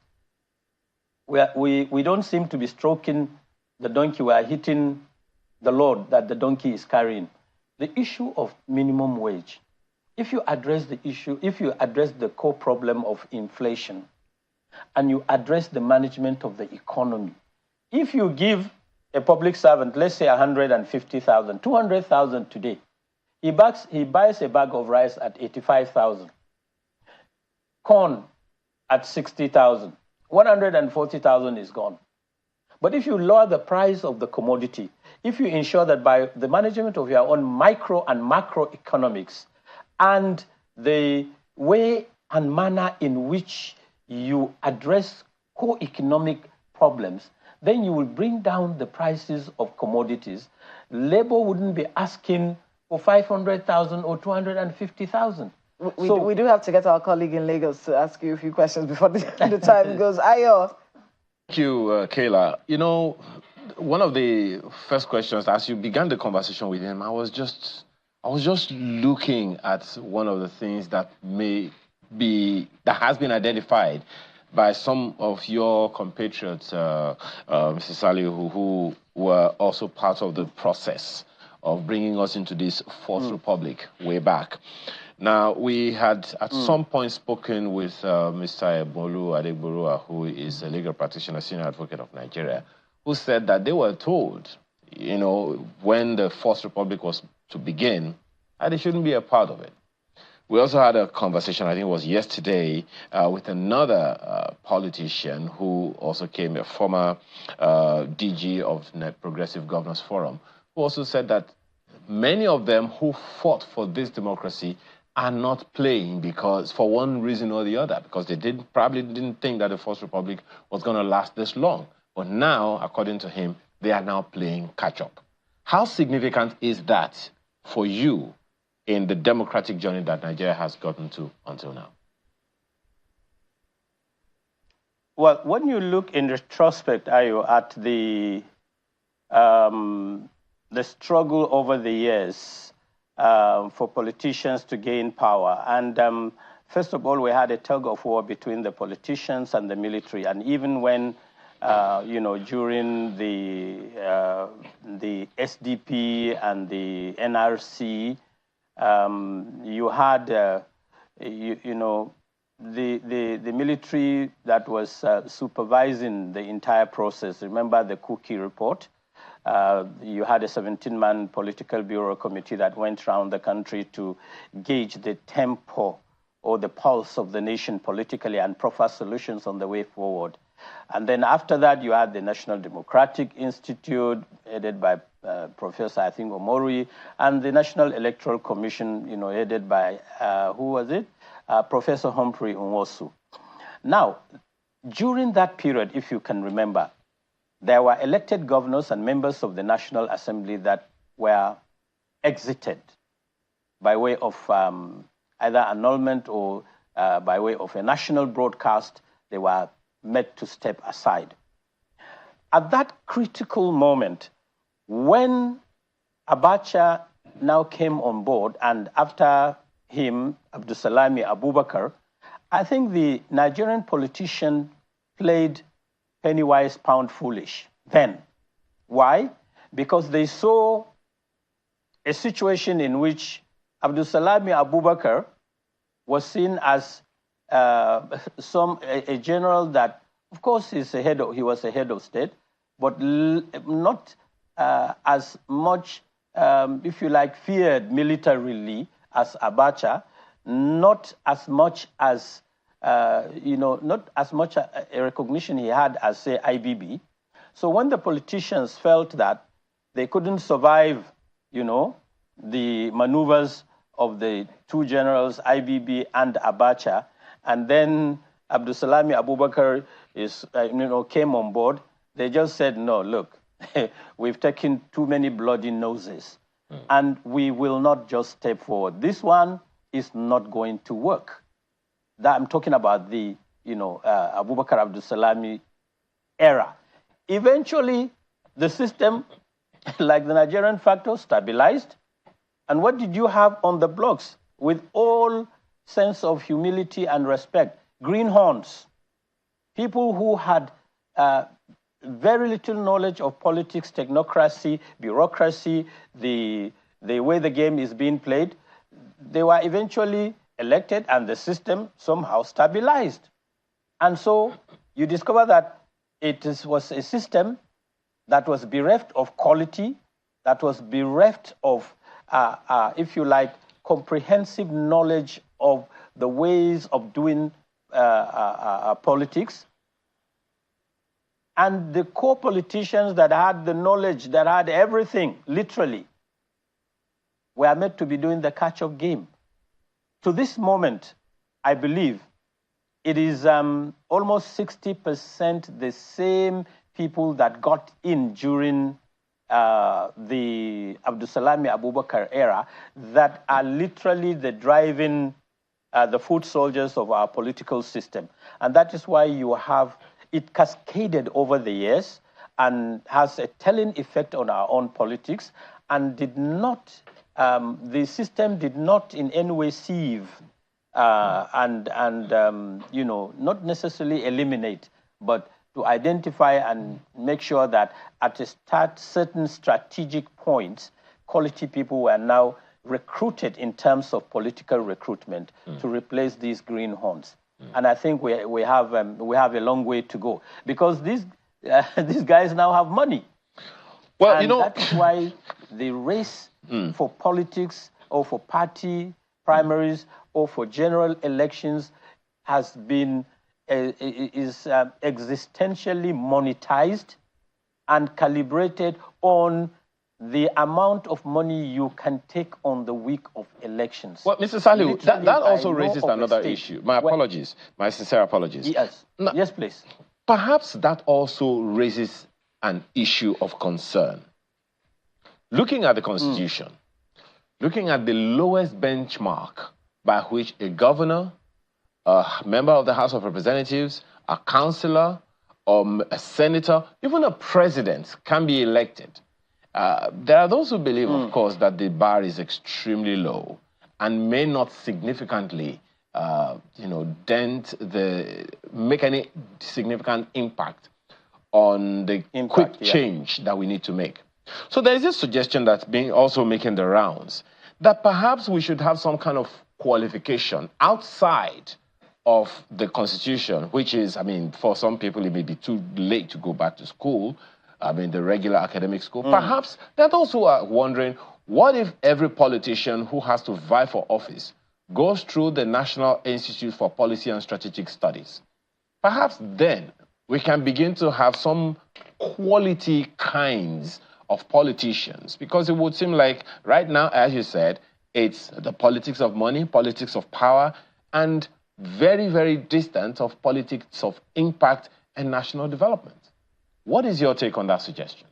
Speaker 12: We don't seem to be stroking the donkey, we are hitting the load that the donkey is carrying. The issue of minimum wage if you address the issue, if you address the core problem of inflation, and you address the management of the economy, if you give a public servant, let's say 150,000, 200,000 today, he buys a bag of rice at 85,000, corn at 60,000, 140,000 is gone. But if you lower the price of the commodity, if you ensure that by the management of your own micro and macro economics and the way and manner in which you address core economic problems, then you will bring down the prices of commodities. Labor wouldn't be asking for 500,000 or 250,000.
Speaker 2: We do have to get our colleague in Lagos to ask you a few questions before the time goes. Ayo.
Speaker 3: Thank you, Kayla. You know, one of the first questions, as you began the conversation with him, I was just looking at one of the things that has been identified by some of your compatriots, Mr. Salihu, who were also part of the process of bringing us into this Fourth Republic way back. Now, we had at some point spoken with Mr. Ebolu Adegborua, who is a legal practitioner, senior advocate of Nigeria, who said that they were told, you know, when the Fourth Republic was to begin, that they shouldn't be a part of it. We also had a conversation, I think it was yesterday, with another politician who also came, a former DG of the Progressive Governors Forum, who also said that many of them who fought for this democracy are not playing because, for one reason or the other, because they probably didn't think that the Fourth Republic was going to last this long. But now, according to him, they are now playing catch-up. How significant is that for you in the democratic journey that Nigeria has gotten to until now?
Speaker 12: Well, when you look in retrospect, Ayo, at the struggle over the years for politicians to gain power, and first of all, we had a tug of war between the politicians and the military, and even when you know, during the SDP and the NRC, you had, you know, the military that was supervising the entire process. Remember the Cookie report? You had a 17-man political bureau committee that went around the country to gauge the tempo or the pulse of the nation politically and proffer solutions on the way forward. And then after that, you had the National Democratic Institute, headed by Professor, I think, Omori, and the National Electoral Commission, you know, headed by, who was it? Professor Humphrey Nwosu. Now, during that period, if you can remember, there were elected governors and members of the National Assembly that were exited by way of either annulment or by way of a national broadcast. They were made to step aside. At that critical moment, when Abacha now came on board, and after him, Abdulsalami Abubakar, I think the Nigerian politician played penny-wise, pound-foolish then. Why? Because they saw a situation in which Abdulsalami Abubakar was seen as a general that, of course, he was a head of state, but not as much, if you like, feared militarily as Abacha, not as much as you know, not as much a recognition he had as, say, IBB. So when the politicians felt that they couldn't survive, you know, the maneuvers of the two generals, IBB and Abacha, and then Abdulsalami Abubakar you know, came on board, they just said, no, look, we've taken too many bloody noses, and we will not just step forward. This one is not going to work. That I'm talking about the, you know, Abubakar Abdulsalami era. Eventually, the system, like the Nigerian factor, stabilized. And what did you have on the blocks? With all sense of humility and respect, greenhorns, people who had very little knowledge of politics, technocracy, bureaucracy, the way the game is being played. they were eventually elected and the system somehow stabilized. And so you discover that was a system that was bereft of quality, that was bereft of, if you like, comprehensive knowledge of the ways of doing politics. And the core politicians that had the knowledge, that had everything, literally, were meant to be doing the catch-up game. To this moment, I believe it is almost 60% the same people that got in during the Abdulsalami Abubakar era that are literally the driving, the foot soldiers of our political system. And that is why you have it cascaded over the years and has a telling effect on our own politics, and did not, the system did not in any way sieve you know, not necessarily eliminate, but to identify and make sure that at certain strategic points, quality people were now recruited in terms of political recruitment to replace these greenhorns. And I think we have a long way to go, because these guys now have money. Well, and you know, that is why the race for politics or for party primaries or for general elections has been existentially monetized and calibrated on the amount of money you can take on the week of elections.
Speaker 3: Well, Mr. Salihu, that also raises another issue. My apologies, my sincere apologies.
Speaker 12: Yes, now, yes, please.
Speaker 3: Perhaps that also raises an issue of concern. Looking at the Constitution, looking at the lowest benchmark by which a governor, a member of the House of Representatives, a councillor, or a senator, even a president can be elected. There are those who believe, of course, that the bar is extremely low and may not significantly, you know, make any significant impact on the quick change that we need to make. So there is this suggestion that's also making the rounds, that perhaps we should have some kind of qualification outside of the Constitution, which is, I mean, for some people it may be too late to go back to school, I mean, the regular academic school. Perhaps that also are wondering, what if every politician who has to vie for office goes through the National Institute for Policy and Strategic Studies? Perhaps then we can begin to have some quality kinds of politicians, because it would seem like right now, as you said, it's the politics of money, politics of power, and very, very distant of politics of impact and national development. What is your take on that suggestion?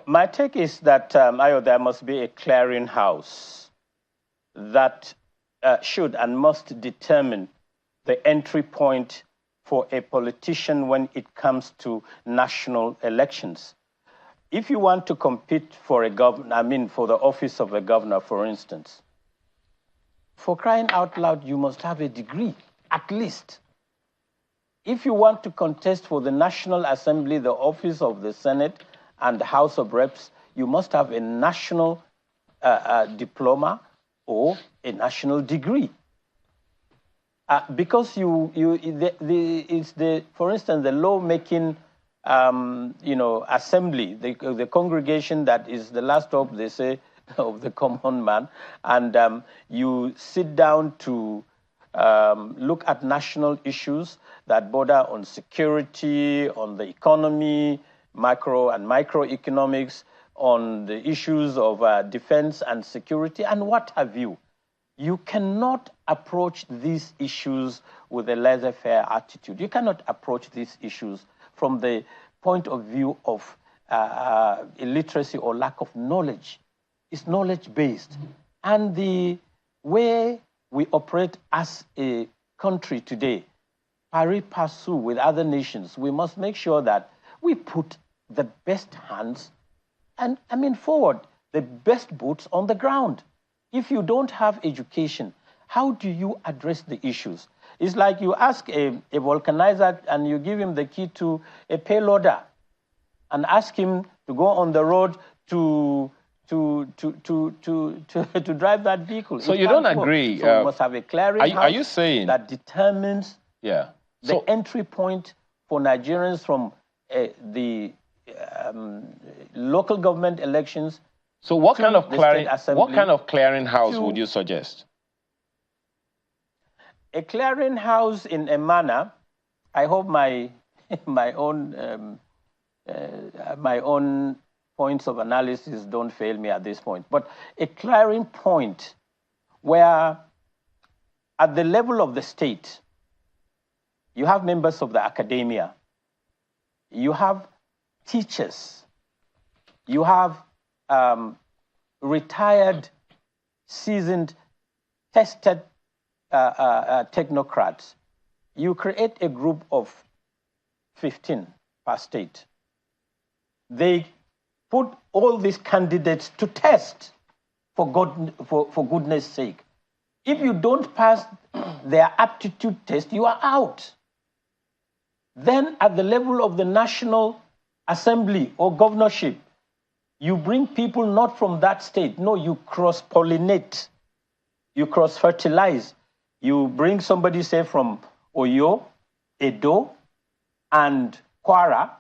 Speaker 12: My take is that, there must be a clearinghouse that should and must determine the entry point for a politician when it comes to national elections. If you want to compete for a governor, for the office of a governor, for instance, for crying out loud, you must have a degree, at least. If you want to contest for the National Assembly, the office of the Senate and the House of Reps, you must have a national diploma or a national degree. Because for instance, the lawmaking assembly, the congregation that is the last hope, they say, of the common man, and you sit down to look at national issues that border on security, on the economy, macro and microeconomics, on the issues of defense and security, and what have you. You cannot approach these issues with a laissez-faire attitude. You cannot approach these issues from the point of view of illiteracy or lack of knowledge. It's knowledge-based. And the way we operate as a country today, pari passu with other nations, we must make sure that we put the best hands and, forward, the best boots on the ground. If you don't have education, how do you address the issues? It's like you ask a vulcanizer and you give him the key to a payloader and ask him to go on the road to to drive that vehicle.
Speaker 3: So you don't agree?
Speaker 12: So we must have a clearinghouse
Speaker 3: are you saying
Speaker 12: that determines the entry point for Nigerians from the local government elections?
Speaker 3: So what kind of clearinghouse would you suggest?
Speaker 12: A clearinghouse in a manner. I hope my own points of analysis don't fail me at this point. But a clearing point where, at the level of the state, you have members of the academia, you have teachers, you have retired, seasoned, tested technocrats. You create a group of 15 per state. They put all these candidates to test for goodness sake. If you don't pass their aptitude test, you are out. Then at the level of the National Assembly or governorship, you bring people not from that state. No, you cross-pollinate, you cross-fertilize. You bring somebody, say, from Oyo, Edo, and Kwara,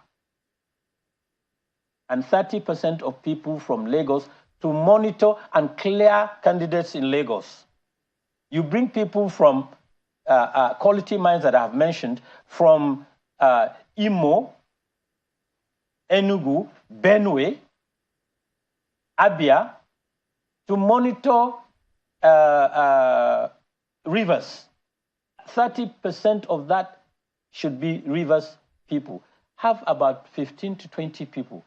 Speaker 12: and 30% of people from Lagos to monitor and clear candidates in Lagos. You bring people from quality mines that I have mentioned, from Imo, Enugu, Benue, Abia, to monitor rivers. 30% of that should be rivers people. Have about 15 to 20 people.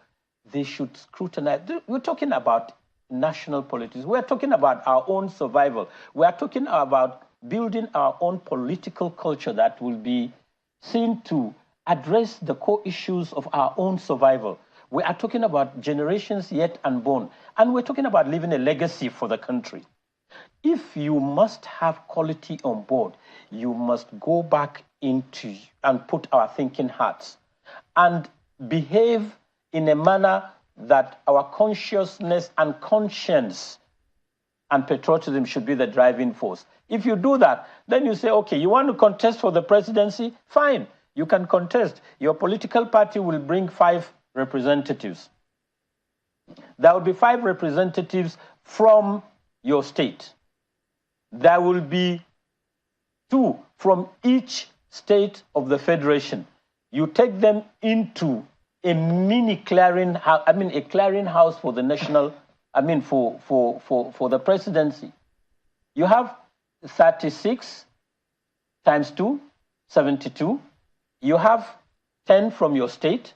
Speaker 12: They should scrutinize. We're talking about national politics. We're talking about our own survival. We're talking about building our own political culture that will be seen to address the core issues of our own survival. We are talking about generations yet unborn, and we're talking about leaving a legacy for the country. If you must have quality on board, you must go back into and put our thinking hats and behave in a manner that our consciousness and conscience and patriotism should be the driving force. If you do that, then you say, okay, you want to contest for the presidency? Fine, you can contest. Your political party will bring 5 representatives. There will be 5 representatives from your state. There will be 2 from each state of the federation. You take them into a mini clearing, a clearing house for the national, for the presidency. You have 36 times 2, 72. You have 10 from your state.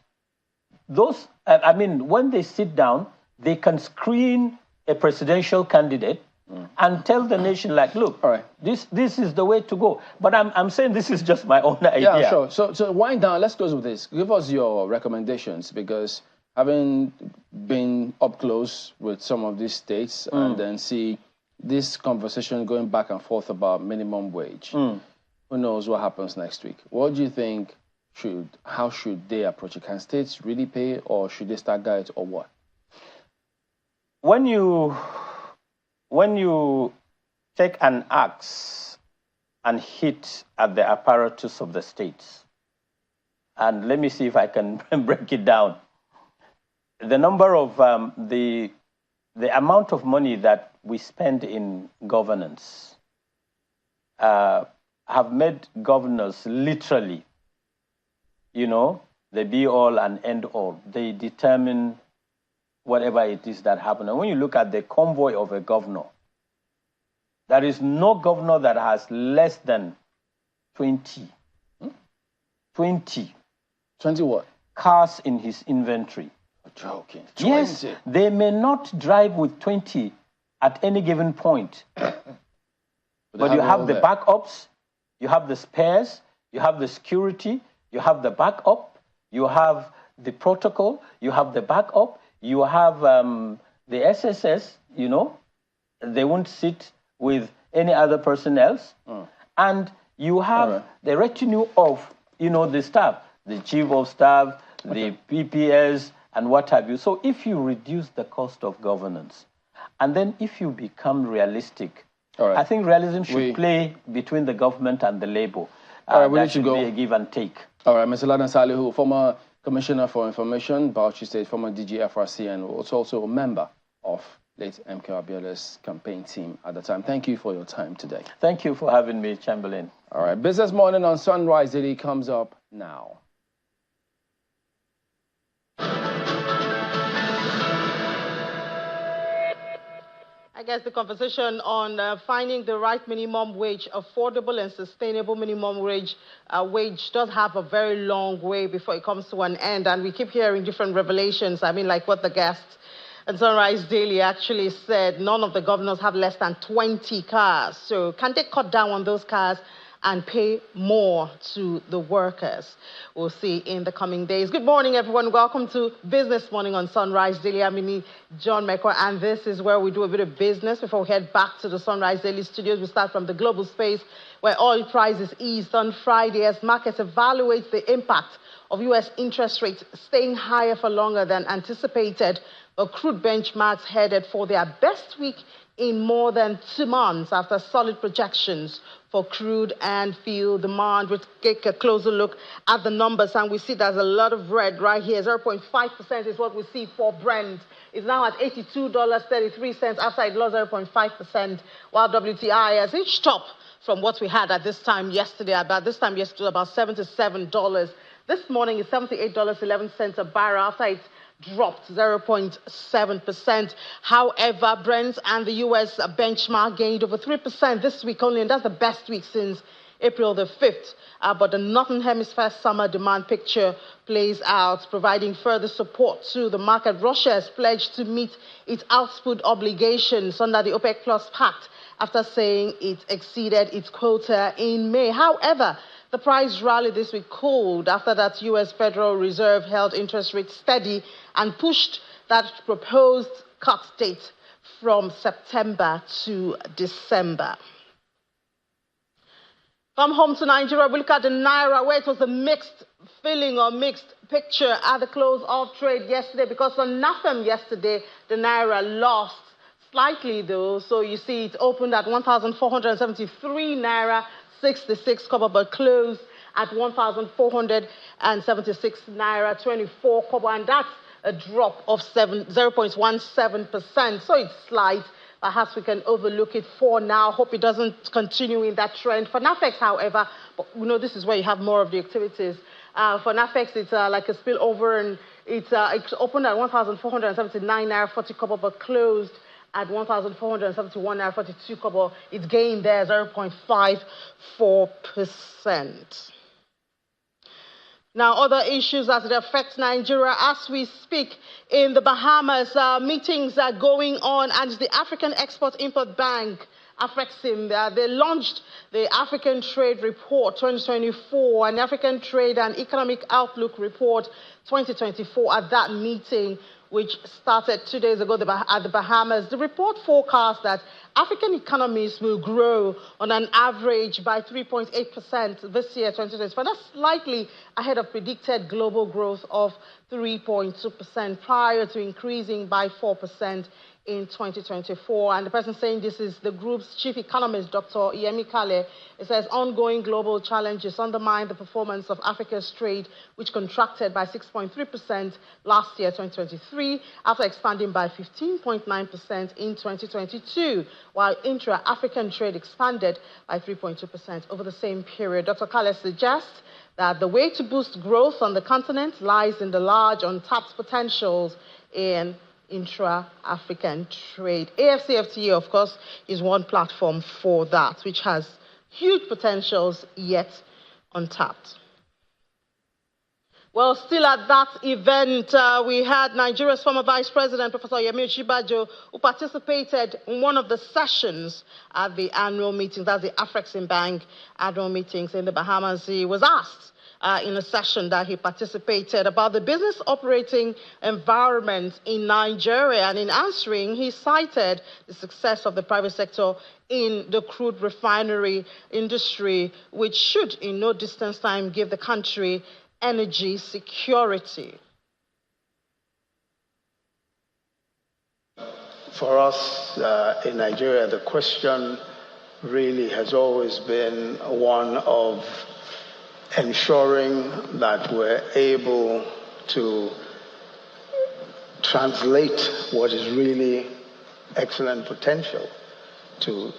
Speaker 12: Those, when they sit down, they can screen a presidential candidate and tell the nation, like, look, all right, this is the way to go. But I'm saying this is just my own idea.
Speaker 1: Yeah, sure. So wind down. Let's close with this. Give us your recommendations, because having been up close with some of these states and then see this conversation going back and forth about minimum wage, who knows what happens next week? What do you think how should they approach it? Can states really pay, or should they stagger it, or what?
Speaker 12: When you take an axe and hit at the apparatus of the states, and let me see if I can break it down. The number of, the amount of money that we spend in governance have made governors literally, the be-all and end-all. They determine whatever it is that happens. And when you look at the convoy of a governor, there is no governor that has less than 20
Speaker 1: what?
Speaker 12: Cars in his inventory.
Speaker 1: You're joking.
Speaker 12: 20. Yes, they may not drive with 20 at any given point. But you have the backups, you have the spares, you have the security, you have the backup, you have the protocol, you have the backup, you have the SSS, they won't sit with any other person else. And you have the retinue of, the staff, the chief of staff, the PPS, and what have you. So if you reduce the cost of governance, and then if you become realistic, I think realism should play between the government and the labor. That should be a give and take.
Speaker 1: All right, Mr. Ladan Salihu, former Commissioner for Information, Bauchi State, former DGFRC, and also a member of late MK Abiola's campaign team at the time. Thank you for your time today.
Speaker 12: Thank you for having me, Chamberlain.
Speaker 1: All right, Business Morning on Sunrise Daily comes up now.
Speaker 13: I guess the conversation on finding the right minimum wage, affordable and sustainable minimum wage, does have a very long way before it comes to an end. And we keep hearing different revelations. I mean, like what the guests at Sunrise Daily actually said, none of the governors have less than 20 cars. So can they cut down on those cars and pay more to the workers? We'll see in the coming days. Good morning, everyone. Welcome to Business Morning on Sunrise Daily. I'm John Meko, and this is where we do a bit of business before we head back to the Sunrise Daily studios. We start from the global space, where oil prices eased on Friday as markets evaluate the impact of U.S. interest rates staying higher for longer than anticipated. But crude benchmarks headed for their best week in more than 2 months after solid projections for crude and fuel demand. We'll take a closer look at the numbers, and we see there's a lot of red right here. 0.5% is what we see for Brent. It's now at $82.33 after it lost 0.5%, while WTI has inched up from what we had at this time yesterday. About $77. This morning is $78.11 a barrel after it dropped 0.7%. However, Brent and the U.S. benchmark gained over 3% this week only, and that's the best week since April the 5th. But the Northern Hemisphere summer demand picture plays out, providing further support to the market. Russia has pledged to meet its output obligations under the OPEC Plus Pact after saying it exceeded its quota in May. However, the price rally this week cooled after that U.S. Federal Reserve held interest rates steady and pushed that proposed cut date from September to December. Come home to Nigeria, we look at the Naira, where it was a mixed feeling or mixed picture at the close of trade yesterday, because on NAFEM yesterday, the Naira lost slightly though. So you see it opened at 1,473 Naira, 66 kobo, but closed at 1,476 Naira, 24 kobo, and that's a drop of 0.17%. So it's slight. Perhaps we can overlook it for now. Hope it doesn't continue in that trend. For NAFEX, however, we know this is where you have more of the activities. For NAFEX, it's like a spillover, and it's opened at 1,479 Naira, 40 kobo, but closed at 1,471 Naira, 42 kobo. It's gained there 0.54%. Now, other issues as it affects Nigeria as we speak. In the Bahamas, meetings are going on, and the African Export-Import Bank, AFREXIM, they launched the African Trade Report 2024 and African Trade and Economic Outlook Report 2024 at that meeting, which started 2 days ago at the Bahamas. The report forecasts that African economies will grow on an average by 3.8% this year, 2024. That's slightly ahead of predicted global growth of 3.2% prior to increasing by 4% in 2024. And the person saying this is the group's chief economist, Dr. Yemi Kale. It says ongoing global challenges undermine the performance of Africa's trade, which contracted by 6.3% last year, 2023, after expanding by 15.9% in 2022, while intra-African trade expanded by 3.2% over the same period. Dr. Kale suggests that the way to boost growth on the continent lies in the large untapped potentials in intra-African trade. AFCFTA, of course, is one platform for that, which has huge potentials yet untapped. Well, still at that event, we had Nigeria's former Vice President, Professor Yemi Osinbajo, who participated in one of the sessions at the annual meetings, that's the AFREXIM Bank annual meetings in the Bahamas. He was asked in a session that he participated about the business operating environment in Nigeria. And in answering, he cited the success of the private sector in the crude refinery industry, which should in no distant time give the country energy security.
Speaker 14: for us in Nigeria, the question really has always been one of ensuring that we're able to translate what is really excellent potential to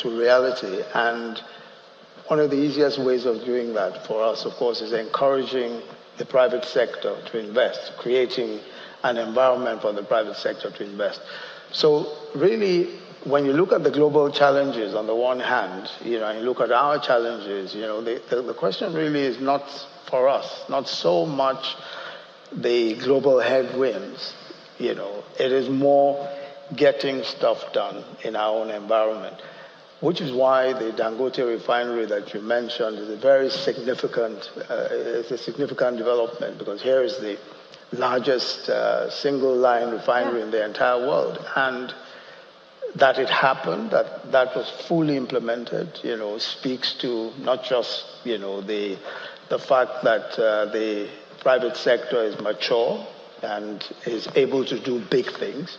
Speaker 14: reality. And one of the easiest ways of doing that for us, of course, is encouraging the private sector to invest, creating an environment for the private sector to invest. So really, when you look at the global challenges on the one hand, and you look at our challenges, the question really is not for us, not so much the global headwinds, it is more getting stuff done in our own environment, which is why the Dangote refinery that you mentioned is a very significant, development, because here is the largest single line refinery in the entire world. And that it happened, that was fully implemented, speaks to not just, the fact that the private sector is mature and is able to do big things,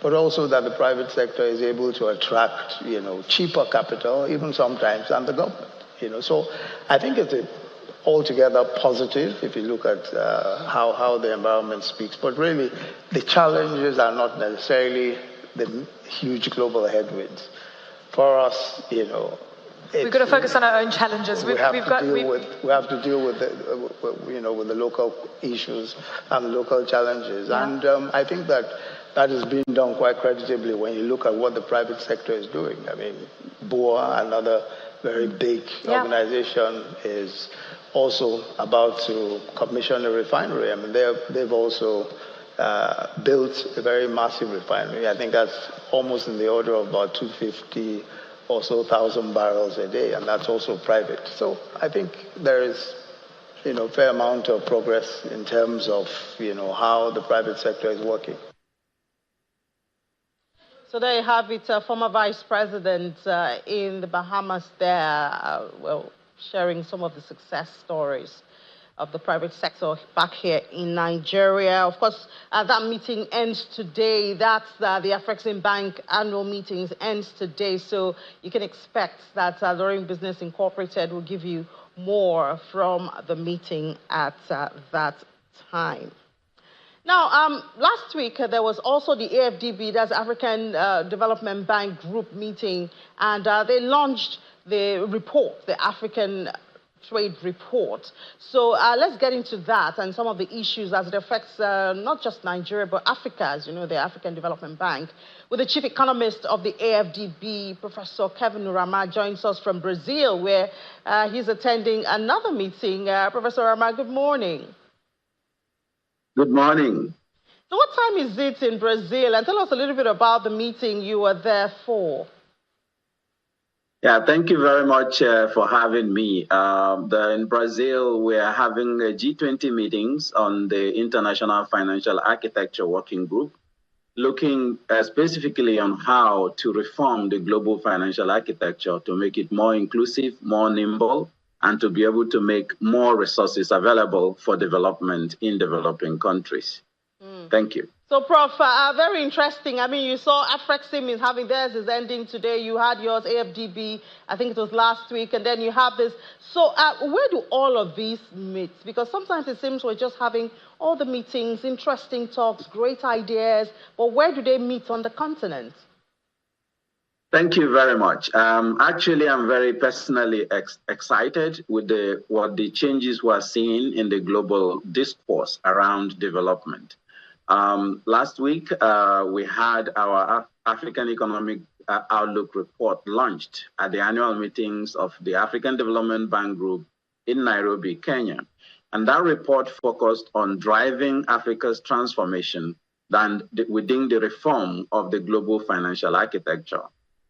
Speaker 14: but also that the private sector is able to attract, cheaper capital, even sometimes, than the government, So I think it's altogether positive if you look at how the environment speaks. But really, the challenges are not necessarily the huge global headwinds. For us, we've
Speaker 15: got to focus on our own challenges.
Speaker 14: We have to deal with the local issues and local challenges. Yeah. And I think that has been done quite creditably when you look at what the private sector is doing. I mean, BOA, another very big organization, is also about to commission a refinery. I mean, they've also built a very massive refinery. I think that's almost in the order of about 250 or so thousand barrels a day, and that's also private. So I think there is, a fair amount of progress in terms of, how the private sector is working.
Speaker 13: So there you have it, former Vice President in the Bahamas there, sharing some of the success stories of the private sector back here in Nigeria. Of course, that meeting ends today. That's the Afreximbank annual meetings ends today. So you can expect that Doing Business Incorporated will give you more from the meeting at that time. Now, last week, there was also the AFDB, that's African Development Bank Group meeting, and they launched the report, the African Trade Report. So let's get into that and some of the issues as it affects not just Nigeria, but Africa, as you know, the African Development Bank. With the chief economist of the AFDB, Professor Kevin Urama, joins us from Brazil, where he's attending another meeting. Professor Urama, good morning.
Speaker 16: Good morning.
Speaker 13: So what time is it in Brazil? And tell us a little bit about the meeting you were there for.
Speaker 16: Yeah, thank you very much for having me. In Brazil, we are having G20 meetings on the International Financial Architecture Working Group, looking specifically on how to reform the global financial architecture to make it more inclusive, more nimble, and to be able to make more resources available for development in developing countries. Thank you.
Speaker 13: So, Prof, very interesting. I mean, you saw Afrexim is having theirs is ending today. You had yours, AFDB, I think it was last week, and then you have this. So where do all of these meet? Because sometimes it seems we're just having all the meetings, interesting talks, great ideas, but where do they meet on the continent?
Speaker 16: Thank you very much. Actually, I'm very personally excited with what the changes we're seeing in the global discourse around development. Last week, we had our African Economic Outlook report launched at the annual meetings of the African Development Bank Group in Nairobi, Kenya. And that report focused on driving Africa's transformation within the reform of the global financial architecture.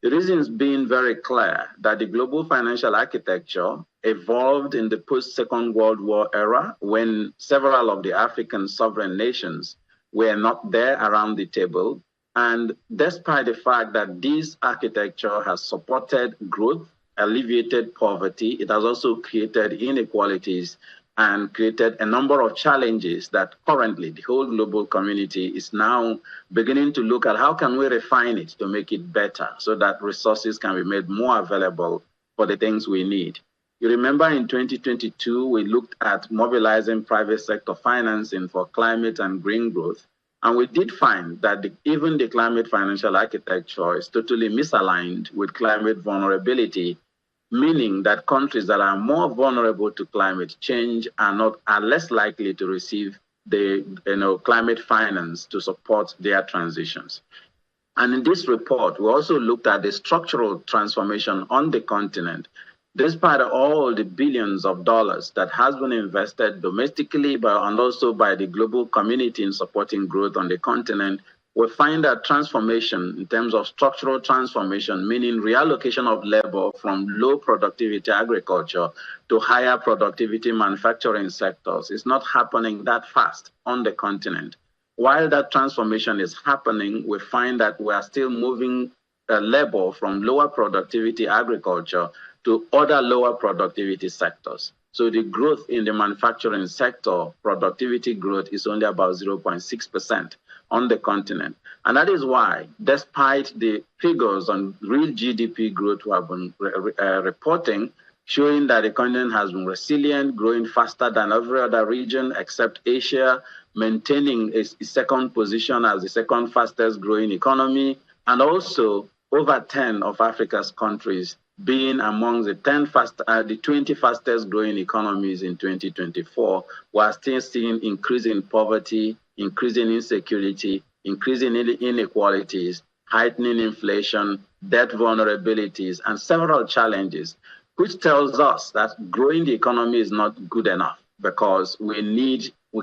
Speaker 16: The reasons being very clear that the global financial architecture evolved in the post-Second World War era when several of the African sovereign nations were not there around the table. And despite the fact that this architecture has supported growth, alleviated poverty, it has also created inequalities and created a number of challenges that currently the whole global community is now beginning to look at how can we refine it to make it better so that resources can be made more available for the things we need. You remember in 2022, we looked at mobilizing private sector financing for climate and green growth. And we did find that even the climate financial architecture is totally misaligned with climate vulnerability, meaning that countries that are more vulnerable to climate change are less likely to receive the climate finance to support their transitions. And in this report, we also looked at the structural transformation on the continent. Despite all the billions of dollars that has been invested domestically and also by the global community in supporting growth on the continent, we find that transformation in terms of structural transformation, meaning reallocation of labor from low productivity agriculture to higher productivity manufacturing sectors, is not happening that fast on the continent. While that transformation is happening, we find that we are still moving labor from lower productivity agriculture to other lower productivity sectors. So the growth in the manufacturing sector, productivity growth is only about 0.6% on the continent. And that is why, despite the figures on real GDP growth we have been reporting, showing that the continent has been resilient, growing faster than every other region except Asia, maintaining its second position as the second fastest growing economy, and also over 10 of Africa's countries being among the 20 fastest growing economies in 2024, we are still seeing increasing poverty, increasing insecurity, increasing inequalities, heightening inflation, debt vulnerabilities, and several challenges, which tells us that growing the economy is not good enough because we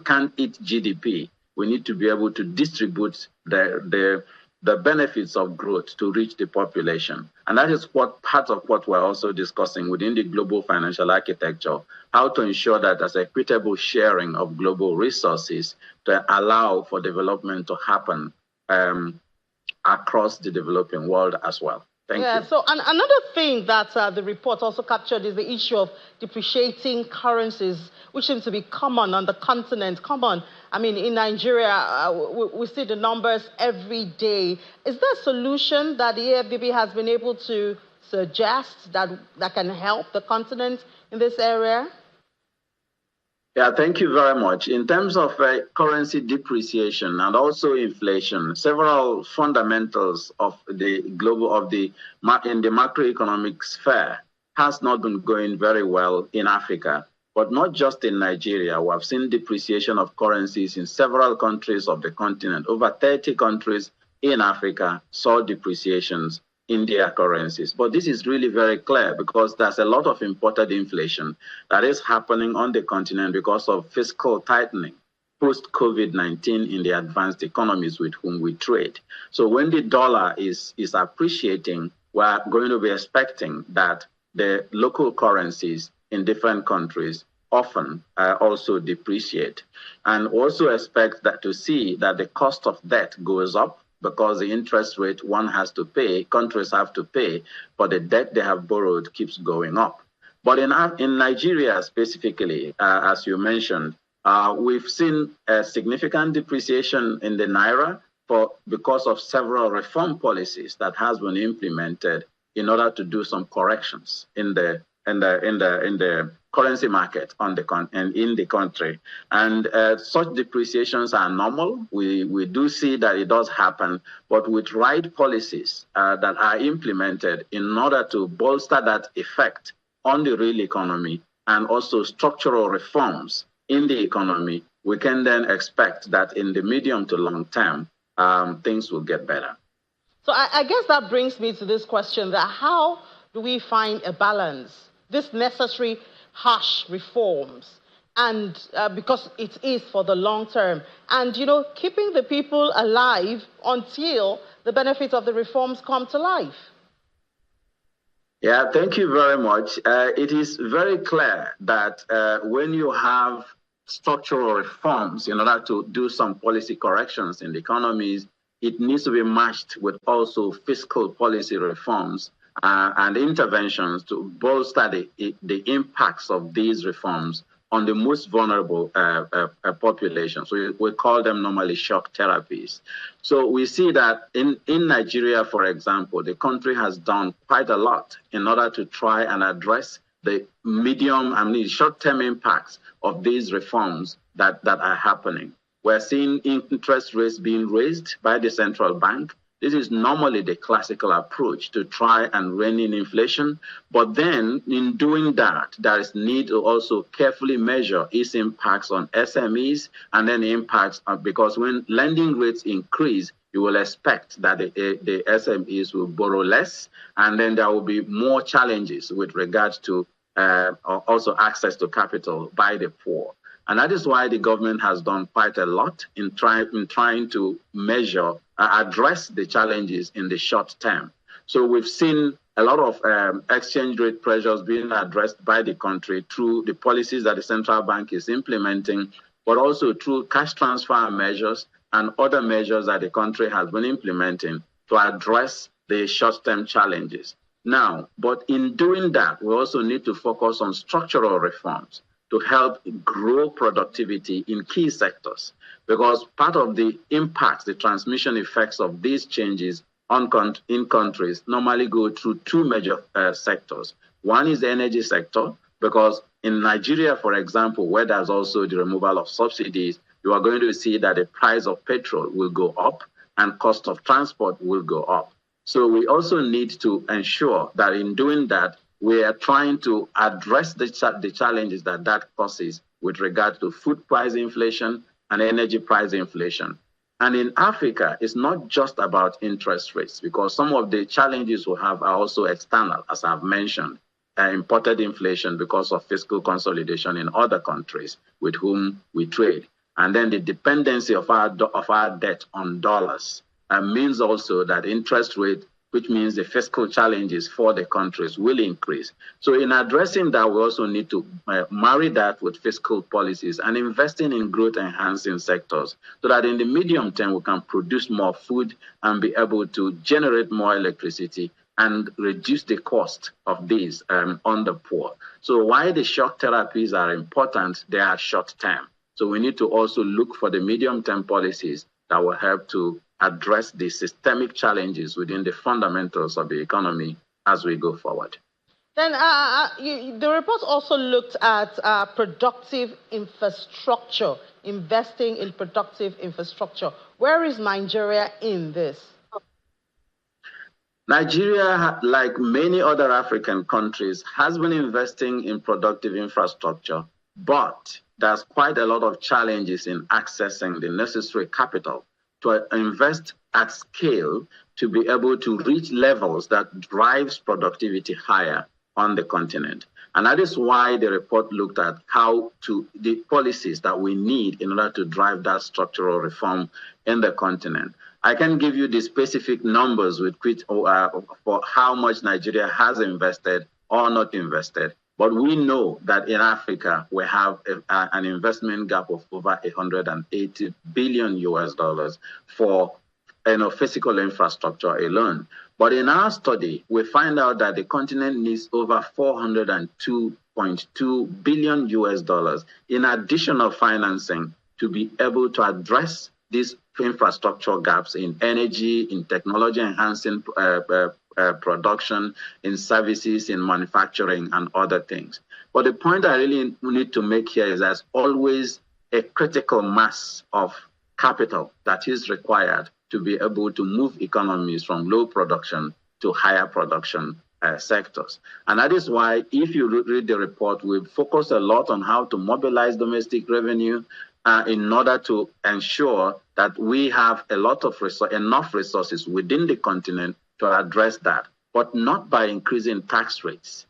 Speaker 16: can't eat GDP. We need to be able to distribute the benefits of growth to reach the population. And that is part of what we're also discussing within the global financial architecture, how to ensure that there's equitable sharing of global resources to allow for development to happen across the developing world as well. Thank you.
Speaker 13: So another thing that the report also captured is the issue of depreciating currencies, which seems to be common on the continent. I mean, in Nigeria, we see the numbers every day. Is there a solution that the AFDB has been able to suggest that can help the continent in this area?
Speaker 16: Yeah, thank you very much. In terms of currency depreciation and also inflation, several fundamentals of the in the macroeconomic sphere has not been going very well in Africa, but not just in Nigeria. We have seen depreciation of currencies in several countries of the continent. Over 30 countries in Africa saw depreciations in their currencies. But this is really very clear because there's a lot of imported inflation that is happening on the continent because of fiscal tightening post-COVID-19 in the advanced economies with whom we trade. So when the dollar is appreciating, we're going to be expecting that the local currencies in different countries often also depreciate, and also expect that to see that the cost of debt goes up because the interest rate countries have to pay for the debt they have borrowed keeps going up. But in Nigeria specifically, as you mentioned, we've seen a significant depreciation in the naira because of several reform policies that has been implemented in order to do some corrections in the currency market in the country. And such depreciations are normal. We do see that it does happen, but with right policies that are implemented in order to bolster that effect on the real economy and also structural reforms in the economy, we can then expect that in the medium to long term, things will get better.
Speaker 13: So I guess that brings me to this question, that how do we find a balance, this necessary harsh reforms, and because it is for the long term, and keeping the people alive until the benefits of the reforms come to life?
Speaker 16: Yeah, thank you very much. It is very clear that when you have structural reforms in order to do some policy corrections in the economies, it needs to be matched with also fiscal policy reforms and interventions to bolster the impacts of these reforms on the most vulnerable population. So we call them normally shock therapies. So we see that in Nigeria, for example, the country has done quite a lot in order to try and address the short-term impacts of these reforms that are happening. We're seeing interest rates being raised by the central bank. This is normally the classical approach to try and rein in inflation. But then in doing that, there is need to also carefully measure its impacts on SMEs and then impacts because when lending rates increase, you will expect that the SMEs will borrow less, and then there will be more challenges with regards to also access to capital by the poor. And that is why the government has done quite a lot in trying to measure, address the challenges in the short term. So we've seen a lot of exchange rate pressures being addressed by the country through the policies that the central bank is implementing, but also through cash transfer measures and other measures that the country has been implementing to address the short-term challenges. Now, but in doing that, we also need to focus on structural reforms to help grow productivity in key sectors, because part of the impacts, the transmission effects of these changes in countries normally go through two major sectors. One is the energy sector, because in Nigeria, for example, where there's also the removal of subsidies, you are going to see that the price of petrol will go up and cost of transport will go up. So we also need to ensure that in doing that, we are trying to address the challenges that causes with regard to food price inflation and energy price inflation. And in Africa, it's not just about interest rates, because some of the challenges we have are also external, as I've mentioned, imported inflation because of fiscal consolidation in other countries with whom we trade. And then the dependency of our debt on dollars means also that interest rate, which means the fiscal challenges for the countries, will increase. So in addressing that, we also need to marry that with fiscal policies and investing in growth-enhancing sectors so that in the medium term, we can produce more food and be able to generate more electricity and reduce the cost of these on the poor. So why the shock therapies are important, they are short-term. So we need to also look for the medium-term policies that will help to address the systemic challenges within the fundamentals of the economy as we go forward.
Speaker 13: Then the report also looked at productive infrastructure, investing in productive infrastructure. Where is Nigeria in this?
Speaker 16: Nigeria, like many other African countries, has been investing in productive infrastructure, but there's quite a lot of challenges in accessing the necessary capital to invest at scale to be able to reach levels that drives productivity higher on the continent. And that is why the report looked at the policies that we need in order to drive that structural reform in the continent. I can give you the specific numbers with which, for how much Nigeria has invested or not invested. But we know that in Africa, we have an investment gap of over $180 billion for physical infrastructure alone. But in our study, we find out that the continent needs over $402.2 billion in additional financing to be able to address these infrastructure gaps in energy, in technology enhancing production, in services, in manufacturing, and other things. But the point I really need to make here is there's always a critical mass of capital that is required to be able to move economies from low production to higher production sectors. And that is why, if you read the report, we focus a lot on how to mobilize domestic revenue in order to ensure that we have enough resources within the continent to address that, but not by increasing tax rates.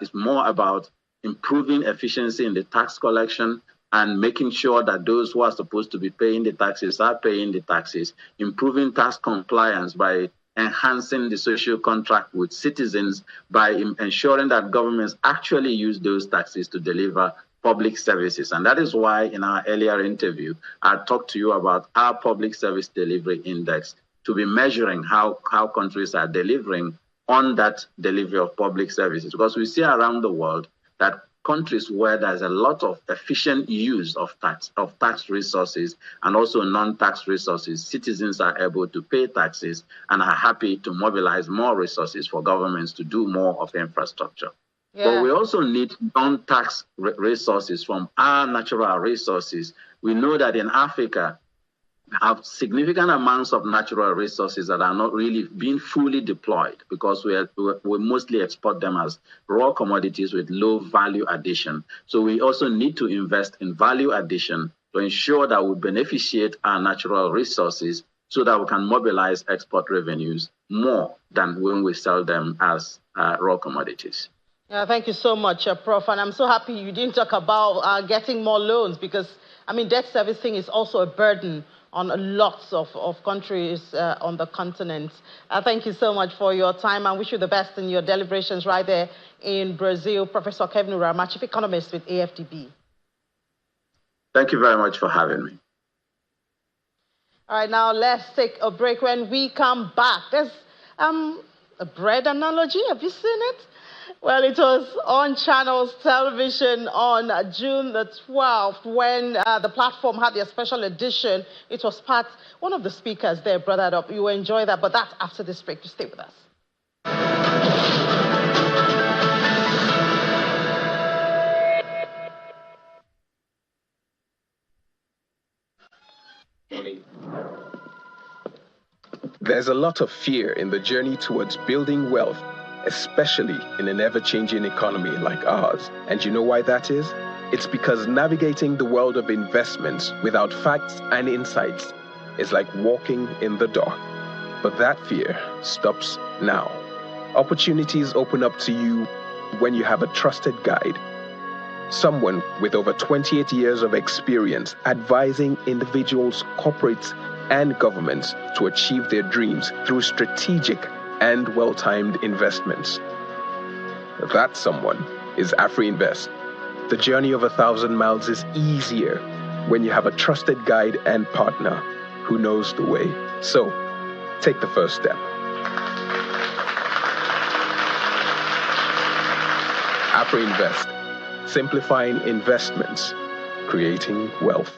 Speaker 16: It's more about improving efficiency in the tax collection and making sure that those who are supposed to be paying the taxes are paying the taxes, improving tax compliance by enhancing the social contract with citizens, by ensuring that governments actually use those taxes to deliver public services. And that is why in our earlier interview, I talked to you about our public service delivery index, to be measuring how countries are delivering on that delivery of public services. Because we see around the world that countries where there's a lot of efficient use of tax resources and also non-tax resources, citizens are able to pay taxes and are happy to mobilize more resources for governments to do more of infrastructure. Yeah. But we also need non-tax resources from our natural resources. We know that in Africa, we have significant amounts of natural resources that are not really being fully deployed because we mostly export them as raw commodities with low value addition. So we also need to invest in value addition to ensure that we beneficiate our natural resources so that we can mobilize export revenues more than when we sell them as raw commodities.
Speaker 13: Yeah, thank you so much, Prof. And I'm so happy you didn't talk about getting more loans because, I mean, debt servicing is also a burden on lots of countries on the continent. Thank you so much for your time and wish you the best in your deliberations right there in Brazil. Professor Kevin Urama, Chief Economist with AFDB.
Speaker 16: Thank you very much for having me.
Speaker 13: All right, now let's take a break. When we come back, there's a bread analogy. Have you seen it? Well, it was on Channels Television on June the 12th when the platform had their special edition. It was one of the speakers there brought that up. You will enjoy that, but that's after this break. Just stay with us.
Speaker 4: There's a lot of fear in the journey towards building wealth, especially in an ever-changing economy like ours. And you know why that is? It's because navigating the world of investments without facts and insights is like walking in the dark. But that fear stops now. Opportunities open up to you when you have a trusted guide. Someone with over 28 years of experience advising individuals, corporates, and governments to achieve their dreams through strategic and well-timed investments. That someone is AfriInvest. The journey of 1,000 miles is easier when you have a trusted guide and partner who knows the way. So, take the first step. AfriInvest, simplifying investments, creating wealth.